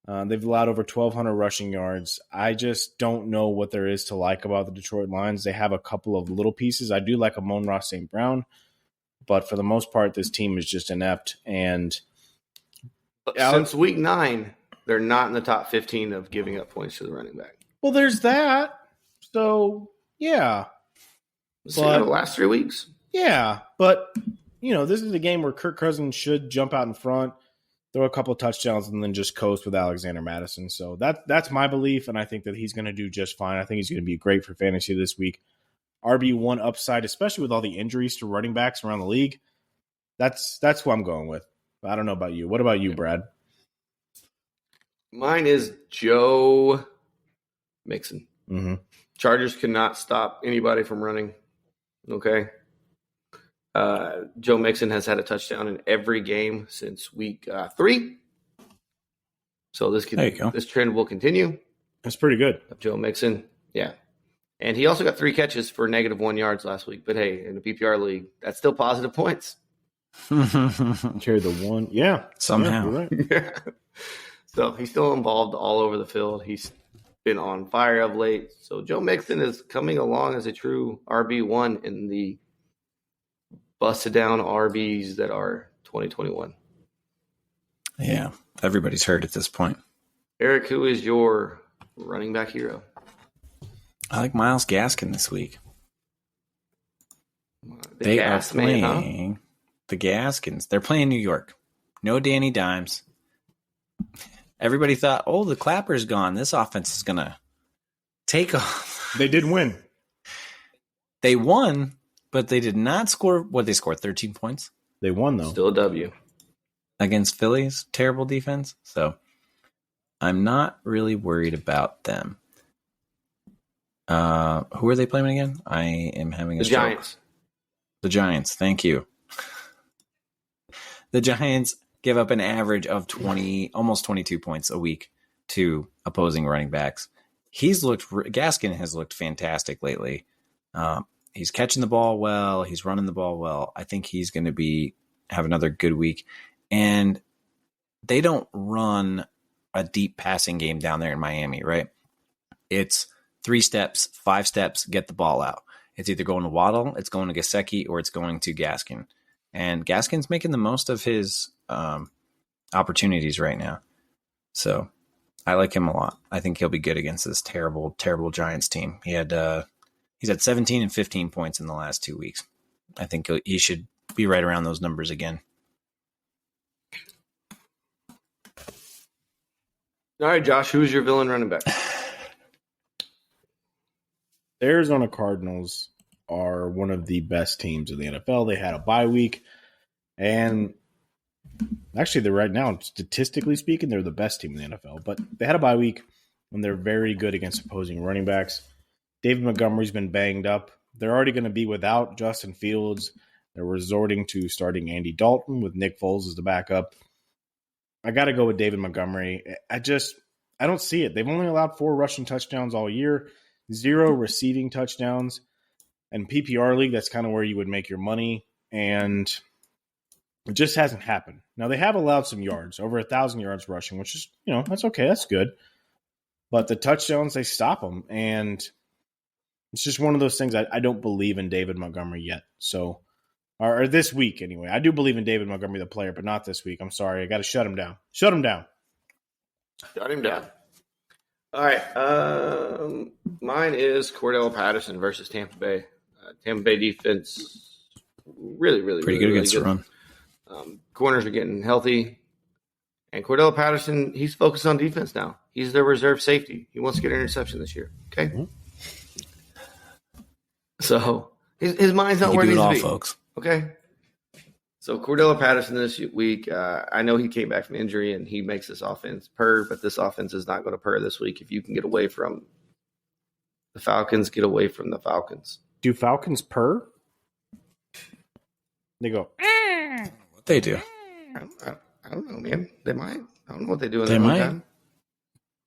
S1: They've allowed over 1,200 rushing yards. I just don't know what there is to like about the Detroit Lions. They have a couple of little pieces. I do like Amon-Ra St. Brown, but for the most part, this team is just inept. And
S3: since week 9, they're not in the top 15 of giving up points to the running back.
S1: Well, there's that. So, yeah.
S3: The last 3 weeks.
S1: Yeah, but, this is a game where Kirk Cousins should jump out in front, throw a couple of touchdowns, and then just coast with Alexander Madison. So that's my belief, and I think that he's going to do just fine. I think he's going to be great for fantasy this week. RB1 upside, especially with all the injuries to running backs around the league. That's who I'm going with. I don't know about you. What about you, Brad?
S3: Mine is Joe Mixon.
S1: Mm-hmm.
S3: Chargers cannot stop anybody from running. Okay. Joe Mixon has had a touchdown in every game since week 3. So this trend will continue.
S1: That's pretty good.
S3: Joe Mixon. Yeah. And he also got 3 catches for -1 yards last week. But hey, in the PPR league, that's still positive points.
S1: Carry the 1. Yeah.
S2: Somehow.
S1: Yeah, right.
S3: Yeah. So he's still involved all over the field. He's been on fire of late. So Joe Mixon is coming along as a true RB1 in the busted down RBs that are 2021.
S2: Yeah, everybody's hurt at this point.
S3: Eric, who is your running back hero?
S2: I like Myles Gaskin this week. They are playing the Gaskins. They're playing New York. No Danny Dimes. Everybody thought, the Clapper's gone. This offense is going to take off.
S1: They did win.
S2: They won, but they did not score. What they scored? 13 points?
S1: They won, though.
S3: Still a W.
S2: Against Philly's terrible defense. So I'm not really worried about them. Who are they playing again? I am having a stroke.
S3: Giants.
S2: The Giants. Thank you. The Giants give up an average of almost 22 points a week to opposing running backs. Gaskin has looked fantastic lately. He's catching the ball well. He's running the ball well. I think he's going to have another good week. And they don't run a deep passing game down there in Miami, right? It's 3 steps, 5 steps, get the ball out. It's either going to Waddle, it's going to Gesicki, or it's going to Gaskin. And Gaskin's making the most of his opportunities right now. So I like him a lot. I think he'll be good against this terrible, terrible Giants team. He's had 17 and 15 points in the last 2 weeks. I think he should be right around those numbers again.
S3: All right, Josh, who's your villain running back?
S1: The Arizona Cardinals are one of the best teams in the NFL. They had a bye week, And actually, they're right now, statistically speaking, they're the best team in the NFL. But they had a bye week when they're very good against opposing running backs. David Montgomery's been banged up. They're already going to be without Justin Fields. They're resorting to starting Andy Dalton with Nick Foles as the backup. I got to go with David Montgomery. I don't see it. They've only allowed 4 rushing touchdowns all year, 0 receiving touchdowns. And PPR league, that's kind of where you would make your money. And it just hasn't happened. Now, they have allowed some yards, over 1,000 yards rushing, which is, that's okay. That's good. But the touchdowns, they stop them. And it's just one of those things I don't believe in David Montgomery yet. So, or this week anyway. I do believe in David Montgomery, the player, but not this week. I'm sorry. I got to shut him down. Shut him down.
S3: Shut him down. All right. Mine is Cordell Patterson versus Tampa Bay. Tampa Bay defense, really
S2: pretty good against the run.
S3: Corners are getting healthy. And Cordell Patterson, he's focused on defense now. He's their reserve safety. He wants to get an interception this year. Okay? Mm-hmm. So his mind's not where it needs to be.
S2: Folks.
S3: Okay? So Cordell Patterson this week, I know he came back from injury and he makes this offense purr, but this offense is not going to purr this week. If you can get away from the Falcons, get away from the Falcons.
S1: Do Falcons purr? They go.
S2: What they do?
S3: I don't know, man. They might. I don't know what they do in
S2: they
S3: their
S2: might.
S3: time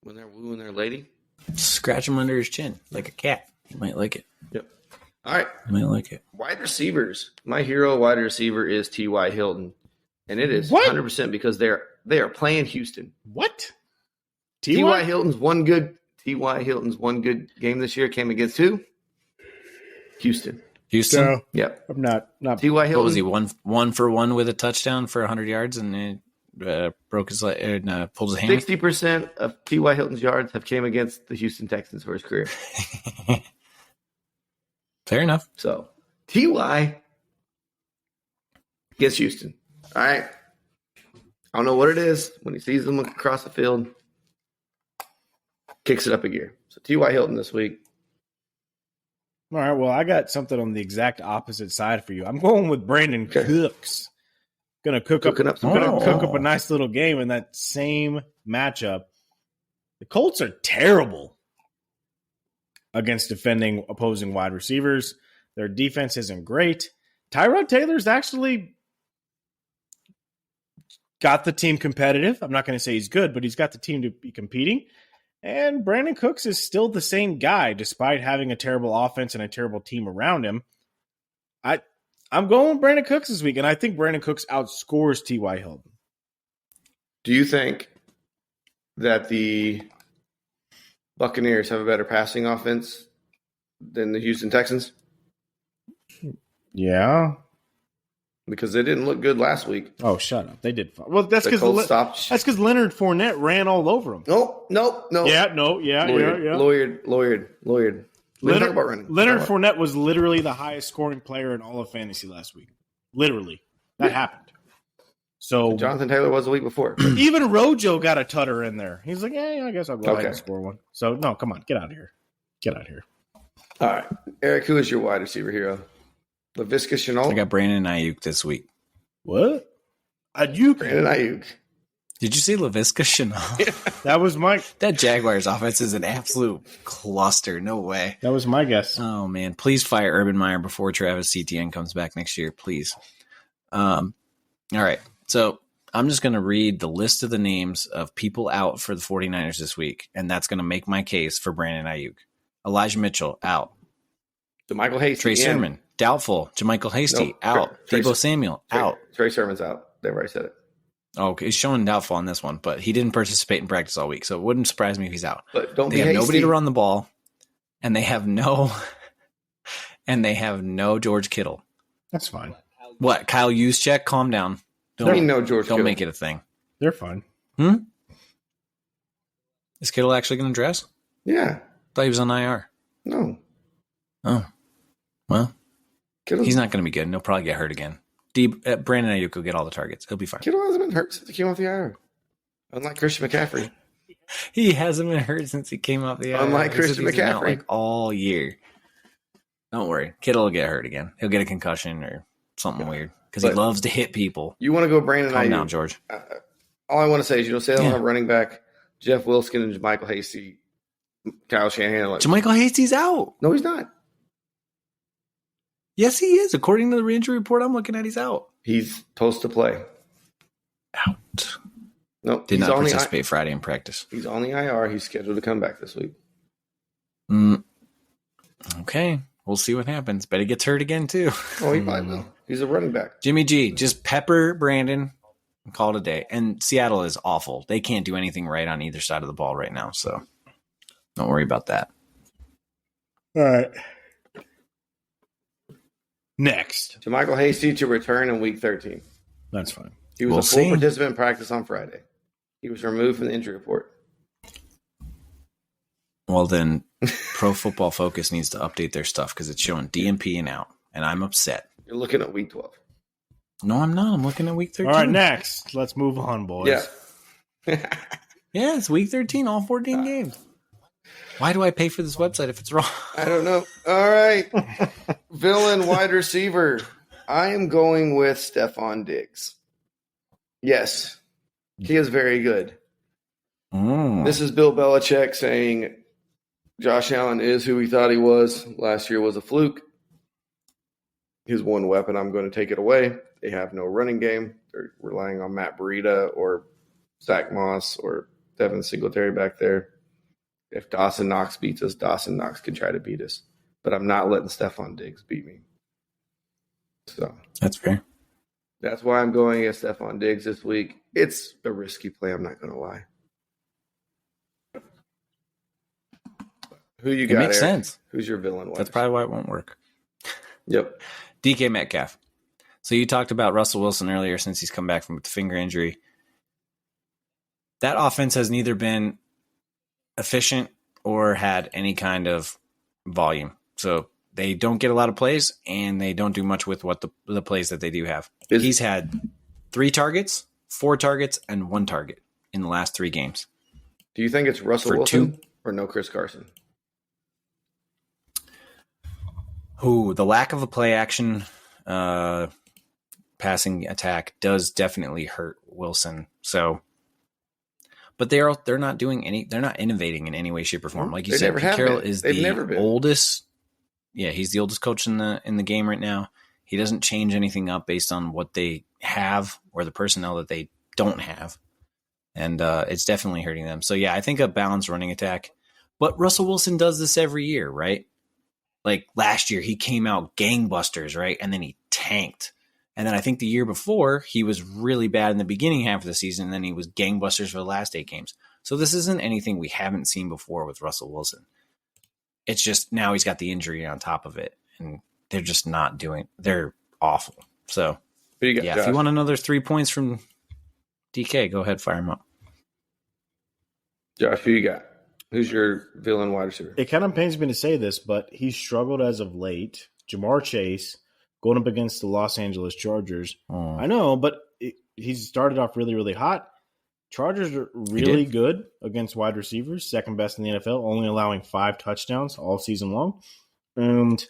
S3: when they're wooing their lady.
S2: Scratch him under his chin like a cat. He might like it.
S3: Yep. All right.
S2: He might like it.
S3: Wide receivers. My hero wide receiver is T.Y. Hilton, and it is 100% because they are playing Houston.
S1: What?
S3: T.Y. Hilton's one good game this year came against who? Houston.
S2: Houston?
S3: Yep.
S1: I'm not
S3: T.Y. Hilton.
S2: What was he, one for one with a touchdown for 100 yards and broke his leg and pulled his hammy?
S3: 60% of T.Y. Hilton's yards have came against the Houston Texans for his career.
S2: Fair enough.
S3: So, T.Y. against Houston. All right. I don't know what it is. When he sees them across the field, kicks it up a gear. So, T.Y. Hilton this week.
S1: All right, well, I got something on the exact opposite side for you. I'm going with Brandon Cooks. Going to cook up a nice little game in that same matchup. The Colts are terrible against defending opposing wide receivers. Their defense isn't great. Tyrod Taylor's actually got the team competitive. I'm not going to say he's good, but he's got the team to be competing. And Brandon Cooks is still the same guy, despite having a terrible offense and a terrible team around him. I'm going with Brandon Cooks this week, and I think Brandon Cooks outscores T.Y. Hilton.
S3: Do you think that the Buccaneers have a better passing offense than the Houston Texans?
S1: Yeah.
S3: Because they didn't look good last week.
S1: Oh, shut up. They did fine. Well, that's because Leonard Fournette ran all over them.
S3: No.
S1: Yeah.
S3: Lawyered.
S1: Leonard Fournette was literally the highest scoring player in all of fantasy last week. Literally. That happened. So
S3: Jonathan Taylor was the week before.
S1: Even Rojo got a tutter in there. He's like, yeah, I guess I'll go ahead and score one. So, no, come on. Get out of here.
S3: All right. Eric, who is your wide receiver hero? Laviska Shenault?
S2: I got Brandon Ayuk this week.
S1: What? Ayuk?
S3: Brandon Ayuk.
S2: Did you see Laviska Shenault?
S1: That was
S2: that Jaguars offense is an absolute cluster. No way.
S1: That was my guess.
S2: Oh, man. Please fire Urban Meyer before Travis Etienne comes back next year, please. All right. So I'm just going to read the list of the names of people out for the 49ers this week, and that's going to make my case for Brandon Ayuk. Elijah Mitchell, out.
S3: DeMichael Hasty.
S2: Trey Sermon, doubtful. JaMychal Hasty, out. Deebo Samuel, out.
S3: Trey Sermon's out. They've already said it.
S2: Oh, okay. He's showing doubtful on this one, but he didn't participate in practice all week, so it wouldn't surprise me if he's out.
S3: But don't
S2: they
S3: be
S2: have
S3: hasty.
S2: Nobody to run the ball, and they have no George Kittle.
S1: That's fine.
S2: What? Kyle Juszczyk, calm down.
S3: George
S2: Don't
S3: Kittle.
S2: make it a thing.
S1: They're fine.
S2: Is Kittle actually going to dress?
S3: Yeah.
S2: I thought he was on IR.
S3: No.
S2: Oh. Well,
S3: Kittle's,
S2: he's not going to be good. He'll probably get hurt again. Brandon Ayuk will get all the targets. He'll be fine.
S3: Kittle hasn't been hurt since he came off the IR. Unlike Christian McCaffrey.
S2: He hasn't been hurt since he came off the IR.
S3: Unlike Christian McCaffrey.
S2: All year. Don't worry. Kittle will get hurt again. He'll get a concussion or something weird. because he loves to hit people.
S3: You want to go Brandon
S2: Calm
S3: Ayuk.
S2: down, George.
S3: All I want to say is, say they'll have running back Jeff Wilson and Michael Hasty, Kyle Shanahan. Like,
S2: JaMychal Hasty's out.
S3: no, he's not.
S2: Yes, he is. According to the injury report I'm looking at, he's out.
S3: He's supposed to play.
S2: Out.
S3: No,
S2: Did not participate Friday in practice.
S3: He's on the IR. He's scheduled to come back this week.
S2: Okay. We'll see what happens. Bet he gets hurt again, too.
S3: Oh, he might will. He's a running back.
S2: Jimmy G, just pepper Brandon and call it a day. And Seattle is awful. They can't do anything right on either side of the ball right now, so don't worry about that.
S1: All right. Next.
S3: JaMychal Hasty to return in week 13.
S1: That's fine.
S3: He was a full participant in practice on Friday. He was removed from the injury report.
S2: Well, then Pro Football Focus needs to update their stuff because it's showing DMP and out, and I'm upset.
S3: You're looking at week 12.
S2: No, I'm not. I'm looking at week 13.
S1: All right, next. Let's move on, boys.
S3: Yeah.
S2: Yeah, it's week 13, all 14 games. Why do I pay for this website if it's wrong?
S3: I don't know. All right. Villain wide receiver. I am going with Stephon Diggs. Yes. He is very good. This is Bill Belichick saying Josh Allen is who he thought he was. Last year was a fluke. His one weapon, I'm going to take it away. They have no running game. They're relying on Matt Breida or Zach Moss or Devin Singletary back there. If Dawson Knox beats us, Dawson Knox can try to beat us. But I'm not letting Stephon Diggs beat me. So
S2: that's fair.
S3: That's why I'm going against Stephon Diggs this week. It's a risky play, I'm not going to lie. Who you got,
S2: It makes
S3: Eric?
S2: sense.
S3: Who's your villain?
S2: That's probably why it won't work.
S3: Yep.
S2: DK Metcalf. So you talked about Russell Wilson earlier since he's come back from the finger injury. That offense has neither been efficient or had any kind of volume. So they don't get a lot of plays, and they don't do much with what the plays that they do have. He's had 3 targets, 4 targets, and 1 target in the last 3 games.
S3: Do you think it's Russell Wilson or no Chris Carson?
S2: The lack of a play action passing attack does definitely hurt Wilson. So, but they're not doing any. They're not innovating in any way, shape, or form. Like you said, Pete Carroll is the oldest. Yeah, he's the oldest coach in the game right now. He doesn't change anything up based on what they have or the personnel that they don't have, and it's definitely hurting them. So yeah, I think a balanced running attack. But Russell Wilson does this every year, right? Like last year, he came out gangbusters, right? And then he tanked. And then I think the year before, he was really bad in the beginning half of the season, and then he was gangbusters for the last 8 games. So this isn't anything we haven't seen before with Russell Wilson. It's just now he's got the injury on top of it, and they're just not doing – they're awful. So, yeah, if you want another 3 points from DK, go ahead, fire him up.
S3: Josh, who you got? Who's your villain wide receiver?
S1: It kind of pains me to say this, but he's struggled as of late. Jamar Chase going up against the Los Angeles Chargers. I know, but he's started off really, really hot. Chargers are really good against wide receivers, second best in the NFL, only allowing 5 touchdowns all season long. And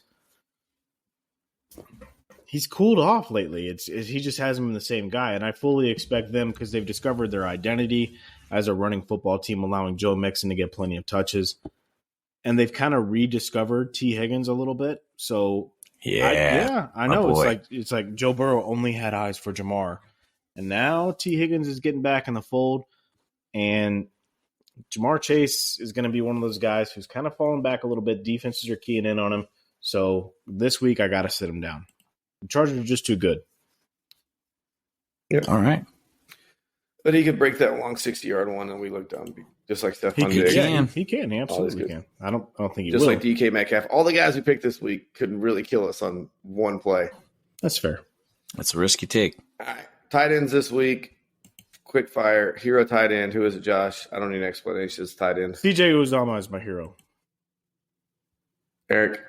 S1: he's cooled off lately. He just hasn't been the same guy, and I fully expect them, because they've discovered their identity as a running football team, allowing Joe Mixon to get plenty of touches. And they've kind of rediscovered T. Higgins a little bit. So I know. It's like Joe Burrow only had eyes for Jamar. And now T. Higgins is getting back in the fold. And Jamar Chase is going to be one of those guys who's kind of falling back a little bit. Defenses are keying in on him. So this week I got to sit him down. The Chargers are just too good.
S2: Yep. All right.
S3: But he could break that long 60-yard one, and we look dumb, just like Stephon Diggs.
S1: He can. He absolutely can. I don't think he
S3: just
S1: will.
S3: Just like DK Metcalf. All the guys we picked this week couldn't really kill us on one play.
S1: That's fair.
S2: That's a risk you take.
S3: All right. Tight ends this week. Quick fire. Hero tight end. Who is it, Josh? I don't need an explanation. It's tight end.
S1: CJ Uzomah is my hero.
S3: Eric.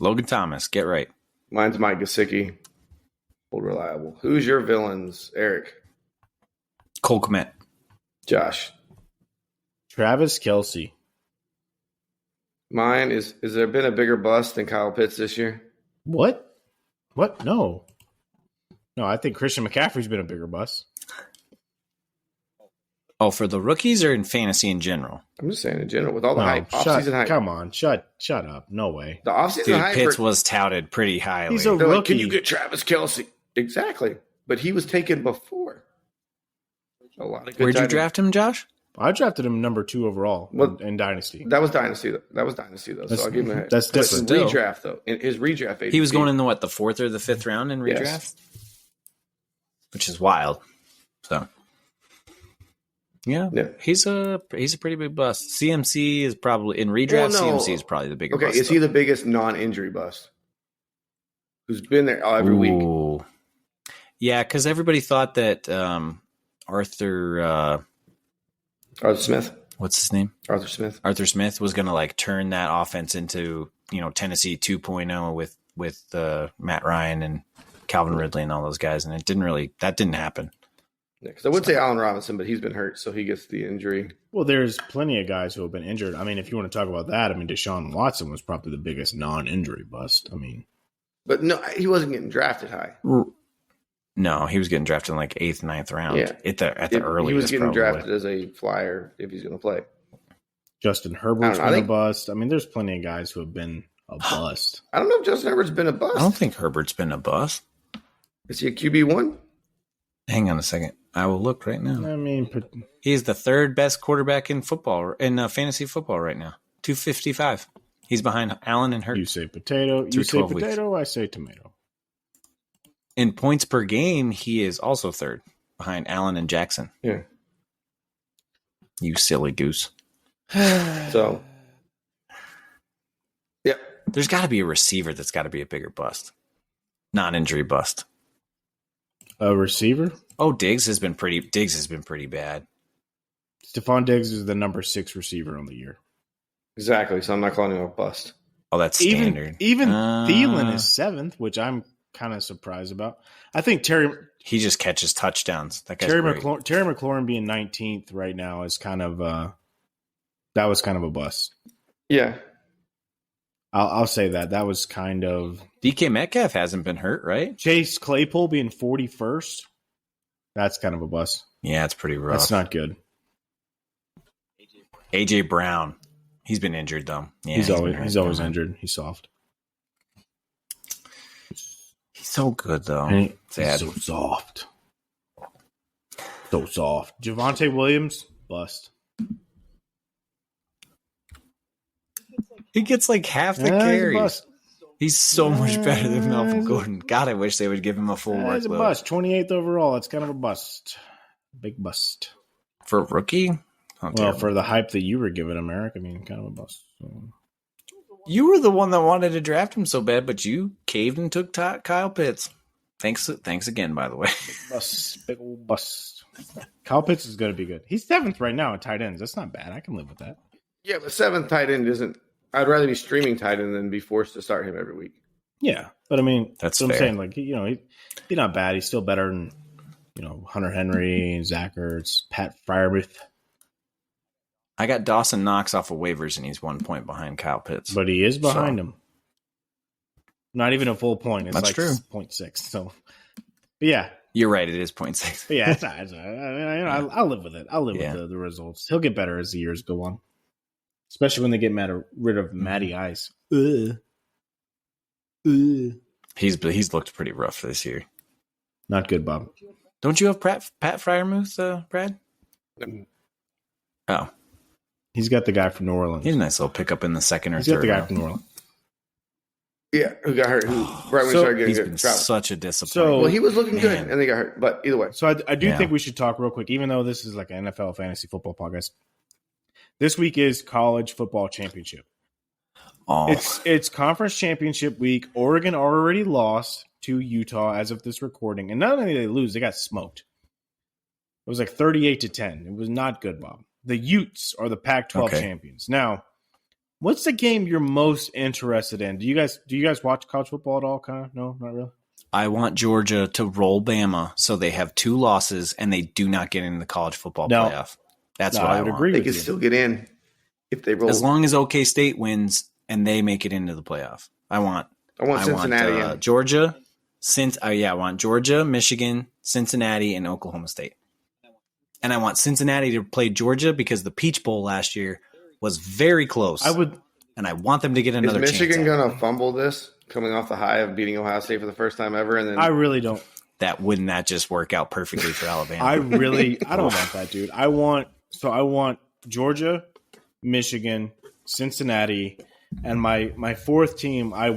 S2: Logan Thomas. Get right.
S3: Mine's Mike Gesicki. Old reliable. Who's your villains, Eric?
S2: Cole Kmet.
S3: Josh.
S1: Travis Kelce.
S3: Mine is there been a bigger bust than Kyle Pitts this year?
S1: What? No. No, I think Christian McCaffrey's been a bigger bust.
S2: Oh, for the rookies or in fantasy in general?
S3: I'm just saying in general with all the
S1: No,
S3: hype, offseason hype.
S1: Come on, shut up. No way.
S3: The offseason
S2: Dude,
S3: hype.
S2: Pitts was touted pretty highly.
S1: He's a
S3: they're like,
S1: rookie.
S3: can you get Travis Kelce? Exactly, but he was taken before. A lot of good.
S2: Where'd you
S3: tight
S2: draft him, Josh?
S1: I drafted him number 2 overall in Dynasty.
S3: That was dynasty. That was dynasty though. So I'll give him a.
S1: That's different.
S3: But redraft though. In his redraft,
S2: He was going in the 4th or the 5th round in redraft,
S3: Yes.
S2: which is wild. So, yeah,
S3: Yeah.
S2: he's a pretty big bust. CMC is probably in redraft.
S3: Well, no.
S2: CMC is probably the bigger.
S3: Okay,
S2: bust,
S3: is he the biggest non-injury bust? Who's been there every week?
S2: Ooh. Yeah, because everybody thought that Arthur
S3: Smith.
S2: what's his name?
S3: Arthur Smith.
S2: Arthur Smith was going to like turn that offense into, Tennessee 2.0 with Matt Ryan and Calvin Ridley and all those guys, and that didn't happen.
S3: Yeah, because I would say Allen Robinson, but he's been hurt, so he gets the injury.
S1: Well, there's plenty of guys who have been injured. I mean, if you want to talk about that, Deshaun Watson was probably the biggest non-injury bust.
S3: But no, he wasn't getting drafted high.
S2: No, he was getting drafted in like 8th, 9th round.
S3: Yeah.
S2: At the earliest.
S3: He was getting
S2: probably.
S3: drafted as a flyer if he's going to play.
S1: Justin Herbert's
S3: I don't know,
S1: been a bust. There's plenty of guys who have been a bust.
S3: I don't know if Justin Herbert's been a bust.
S2: I don't think Herbert's been a bust.
S3: Is he a QB1?
S2: Hang on a second. I will look right now. He's the 3rd best quarterback in football, in fantasy football right now. 255. He's behind Allen and Hurts.
S1: You say potato. You say potato. I say tomato.
S2: In points per game, he is also 3rd behind Allen and Jackson.
S3: Yeah.
S2: You silly goose.
S3: So, yeah.
S2: There's got to be a receiver that's got to be a bigger bust. Non-injury bust.
S1: A receiver?
S2: Oh, Diggs has been pretty bad.
S1: Stephon Diggs is the number 6 receiver on the year.
S3: Exactly. So I'm not calling him a bust.
S2: Oh, that's standard.
S1: Even Thielen is 7th, which I'm kind of surprised about. I think
S2: he just catches touchdowns. That guy's
S1: Terry
S2: great.
S1: McLaurin being 19th right now is kind of that was kind of a bust.
S3: Yeah.
S1: I'll say that was kind of.
S2: DK Metcalf hasn't been hurt, right?
S1: Chase Claypool being 41st. That's kind of a bust.
S2: Yeah, it's pretty rough.
S1: That's not good.
S2: AJ Brown, he's been injured though. Yeah,
S1: he's always injured. He's soft.
S2: He's so good though.
S1: He's so soft. So soft. Javonte Williams, bust.
S2: He gets like half the carries. He's so much better than Melvin Gordon. God, I wish they would give him a full workload.
S1: He's a bust. 28th overall. It's kind of a bust. Big bust.
S2: For a rookie?
S1: For the hype that you were giving him, Eric, kind of a bust. So.
S2: You were the one that wanted to draft him so bad, but you caved and took Kyle Pitts. Thanks again, by the way.
S1: Big old bust. Kyle Pitts is going to be good. He's 7th right now at tight ends. That's not bad. I can live with that.
S3: Yeah, but 7th tight end isn't. I'd rather be streaming tight end than be forced to start him every week.
S1: Yeah, but
S2: that's
S1: what
S2: fair.
S1: I'm saying. He's not bad. He's still better than Hunter Henry, Zach Ertz, Pat Freiermuth.
S2: I got Dawson Knox off of waivers, and he's 1 point behind Kyle Pitts.
S1: But he is behind him. Not even a full point. It's
S2: That's
S1: like
S2: true.
S1: 0.6. So, but yeah.
S2: You're right. It is 0.6.
S1: But yeah, it's not. I'll live with it. I'll live with the results. He'll get better as the years go on. Especially when they get rid of Matty Ice.
S2: He's looked pretty rough this year.
S1: Not good, Bob.
S2: Don't you have Pat Freiermuth, Brad?
S3: No.
S2: Oh.
S1: He's got the guy from New Orleans.
S2: He's a nice little pickup in the second or
S1: He's
S2: third.
S1: got the guy
S2: round.
S1: from New Orleans.
S3: Yeah, who got hurt? Right when he started getting
S2: he's
S3: good.
S2: been
S3: Trout.
S2: such a disappointment.
S3: Well, he was looking good, and they got hurt. But either way.
S1: So I do think we should talk real quick, even though this is like an NFL fantasy football podcast. This week is college football championship.
S2: Oh.
S1: It's conference championship week. Oregon already lost to Utah as of this recording. And not only did they lose, they got smoked. It was like 38-10. It was not good, Bob. The Utes are the Pac-12 champions. Now, what's the game you're most interested in? Do you guys watch college football at all? Kind of? No, not really.
S2: I want Georgia to roll Bama so they have 2 losses and they do not get in the college football playoff. That's what I would
S1: agree
S3: They
S1: with
S3: can
S1: you.
S3: still get in if they roll.
S2: As long as OK State wins and they make it into the playoff. I want
S3: Cincinnati in.
S2: Georgia I want Georgia, Michigan, Cincinnati, and Oklahoma State. And I want Cincinnati to play Georgia because the Peach Bowl last year was very close. And I want them to get another chance.
S3: Is Michigan going to fumble this coming off the high of beating Ohio State for the first time ever? And then
S1: I really don't.
S2: Wouldn't that just work out perfectly for Alabama?
S1: I don't want that, dude. I want Georgia, Michigan, Cincinnati, and my fourth team. I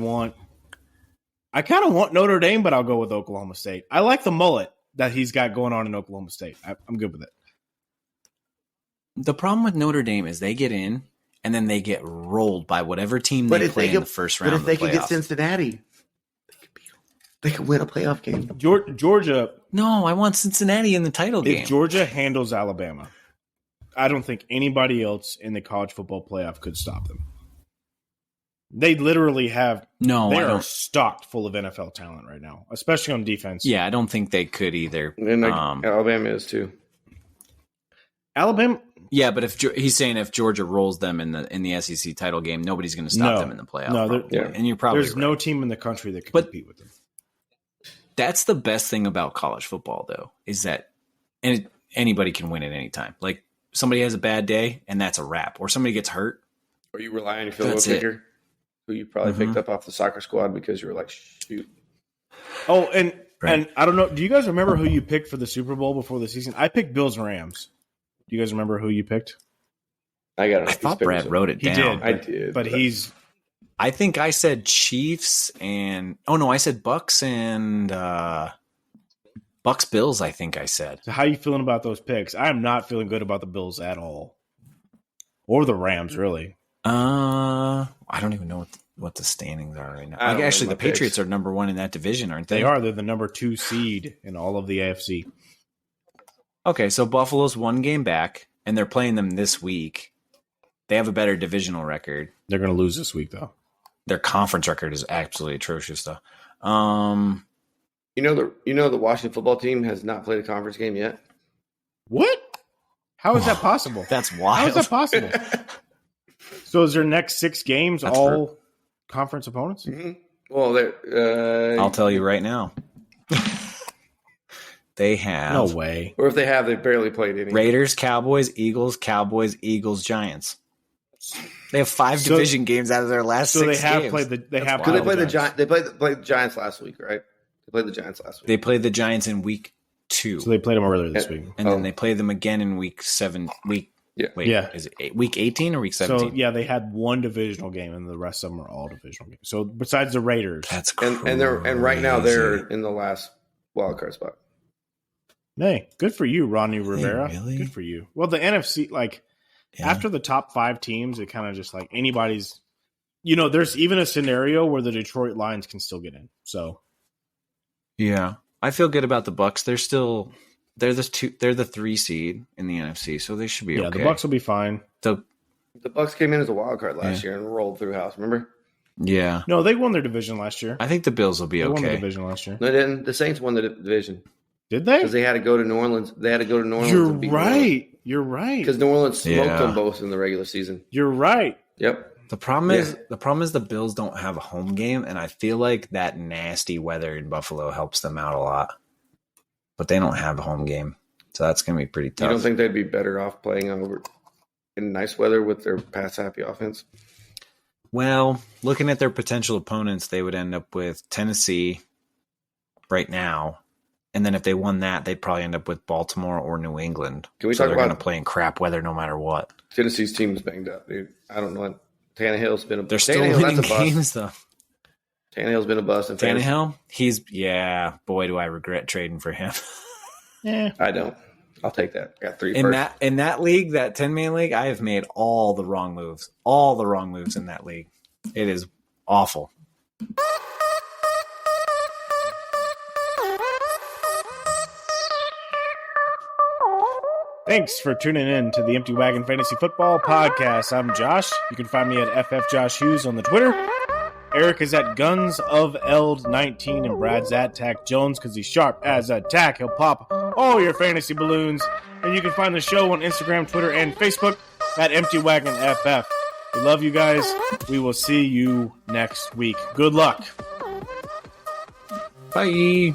S1: kind of want Notre Dame, but I'll go with Oklahoma State. I like the mullet that he's got going on in Oklahoma State. I'm good with it.
S2: The problem with Notre Dame is they get in and then they get rolled by whatever team they play in the first round.
S3: But if they could get Cincinnati, they could win a playoff game.
S1: Georgia.
S2: No, I want Cincinnati in the title game.
S1: If Georgia handles Alabama, I don't think anybody else in the college football playoff could stop them. They literally have they are stocked full of NFL talent right now, especially on defense.
S2: Yeah, I don't think they could either.
S3: And Alabama is too.
S1: Alabama.
S2: Yeah, but he's saying if Georgia rolls them in the SEC title game, nobody's going to stop them in the playoff.
S1: No,
S2: and you're probably
S1: there's
S2: right.
S1: no team in the country that can compete with them.
S2: That's the best thing about college football, though, is that anybody can win at any time. Like somebody has a bad day, and that's a wrap. Or somebody gets hurt.
S3: Or you rely on your field goal kicker, who you probably picked up off the soccer squad because you were like, shoot.
S1: Oh, and I don't know. Do you guys remember who you picked for the Super Bowl before the season? I picked Bills and Rams. Do you guys remember who you picked?
S2: I thought Brad wrote it down.
S1: He did.
S3: I did.
S1: But
S2: I think I said Chiefs and I said Bucks and Bucks Bills. I think I said.
S1: So how are you feeling about those picks? I am not feeling good about the Bills at all, or the Rams really.
S2: I don't even know what the standings are right now. Actually, the Patriots are number 1 in that division, aren't they?
S1: They are. They're the number 2 seed in all of the AFC.
S2: Okay, so Buffalo's 1 game back, and they're playing them this week. They have a better divisional record.
S1: They're going to lose this week, though.
S2: Their conference record is absolutely atrocious, though.
S3: You know the Washington football team has not played a conference game yet.
S1: What? How is that possible?
S2: That's wild.
S1: How is that possible? So is their next 6 games all conference opponents?
S3: Mm-hmm. Well,
S2: I'll tell you right now. They have
S1: no way.
S3: Or if they have, they've barely played any.
S2: Raiders, Cowboys, Eagles, Giants. They have 5 division games out of their last 6 games.
S1: So they have played the
S3: They played the Giants last week, right? They played the Giants last week.
S2: They played the Giants in week 2.
S1: So they played them earlier this week,
S2: and then they play them again in week 7. Is it week 18 or week 17?
S1: So yeah, they had 1 divisional game, and the rest of them are all divisional games. So besides the Raiders,
S2: that's crazy.
S3: and right now they're in the last wild card spot.
S1: Hey, good for you, Ronnie Rivera.
S2: Hey, really?
S1: Good for you. Well, the NFC, after the top 5 teams, it kind of just like anybody's. There's even a scenario where the Detroit Lions can still get in. So,
S2: yeah, I feel good about the Bucks. They're the 3 seed in the NFC, so they should be okay.
S1: Yeah, the Bucks will be fine.
S3: The Bucks came in as a wild card last year and rolled through house. Remember?
S2: Yeah.
S1: No, they won their division last year.
S2: I think the Bills will be
S1: okay. They won the division last year.
S3: No, they didn't. The Saints won the division.
S1: Did they?
S3: Because they had to go to New Orleans.
S1: You're right. You're right.
S3: Because New Orleans smoked them both in the regular season.
S1: You're right.
S3: Yep.
S2: The problem is the Bills don't have a home game, and I feel like that nasty weather in Buffalo helps them out a lot. But they don't have a home game, so that's going to be pretty tough.
S3: You don't think they'd be better off playing over in nice weather with their pass-happy offense?
S2: Well, looking at their potential opponents, they would end up with Tennessee right now. And then if they won that, they'd probably end up with Baltimore or New England.
S3: Can we
S2: so
S3: talk
S2: they're
S3: about
S2: going to play in crap weather no matter what.
S3: Tennessee's team is banged up, dude. I don't know. Tannehill's been a bust.
S2: They're still winning games, though.
S3: Tannehill's been a bust.
S2: Tannehill? Boy, do I regret trading for him.
S1: Yeah.
S3: I don't. I'll take that. I got 3
S2: in that league, that 10-man league, I have made all the wrong moves. All the wrong moves in that league. It is awful.
S1: Thanks for tuning in to the Empty Wagon Fantasy Football Podcast. I'm Josh. You can find me at FFJoshHughes on the Twitter. Eric is at Guns of Eld 19 and Brad's at Tack Jones because he's sharp as a tack. He'll pop all your fantasy balloons. And you can find the show on Instagram, Twitter, and Facebook at Empty Wagon FF. We love you guys. We will see you next week. Good luck.
S2: Bye.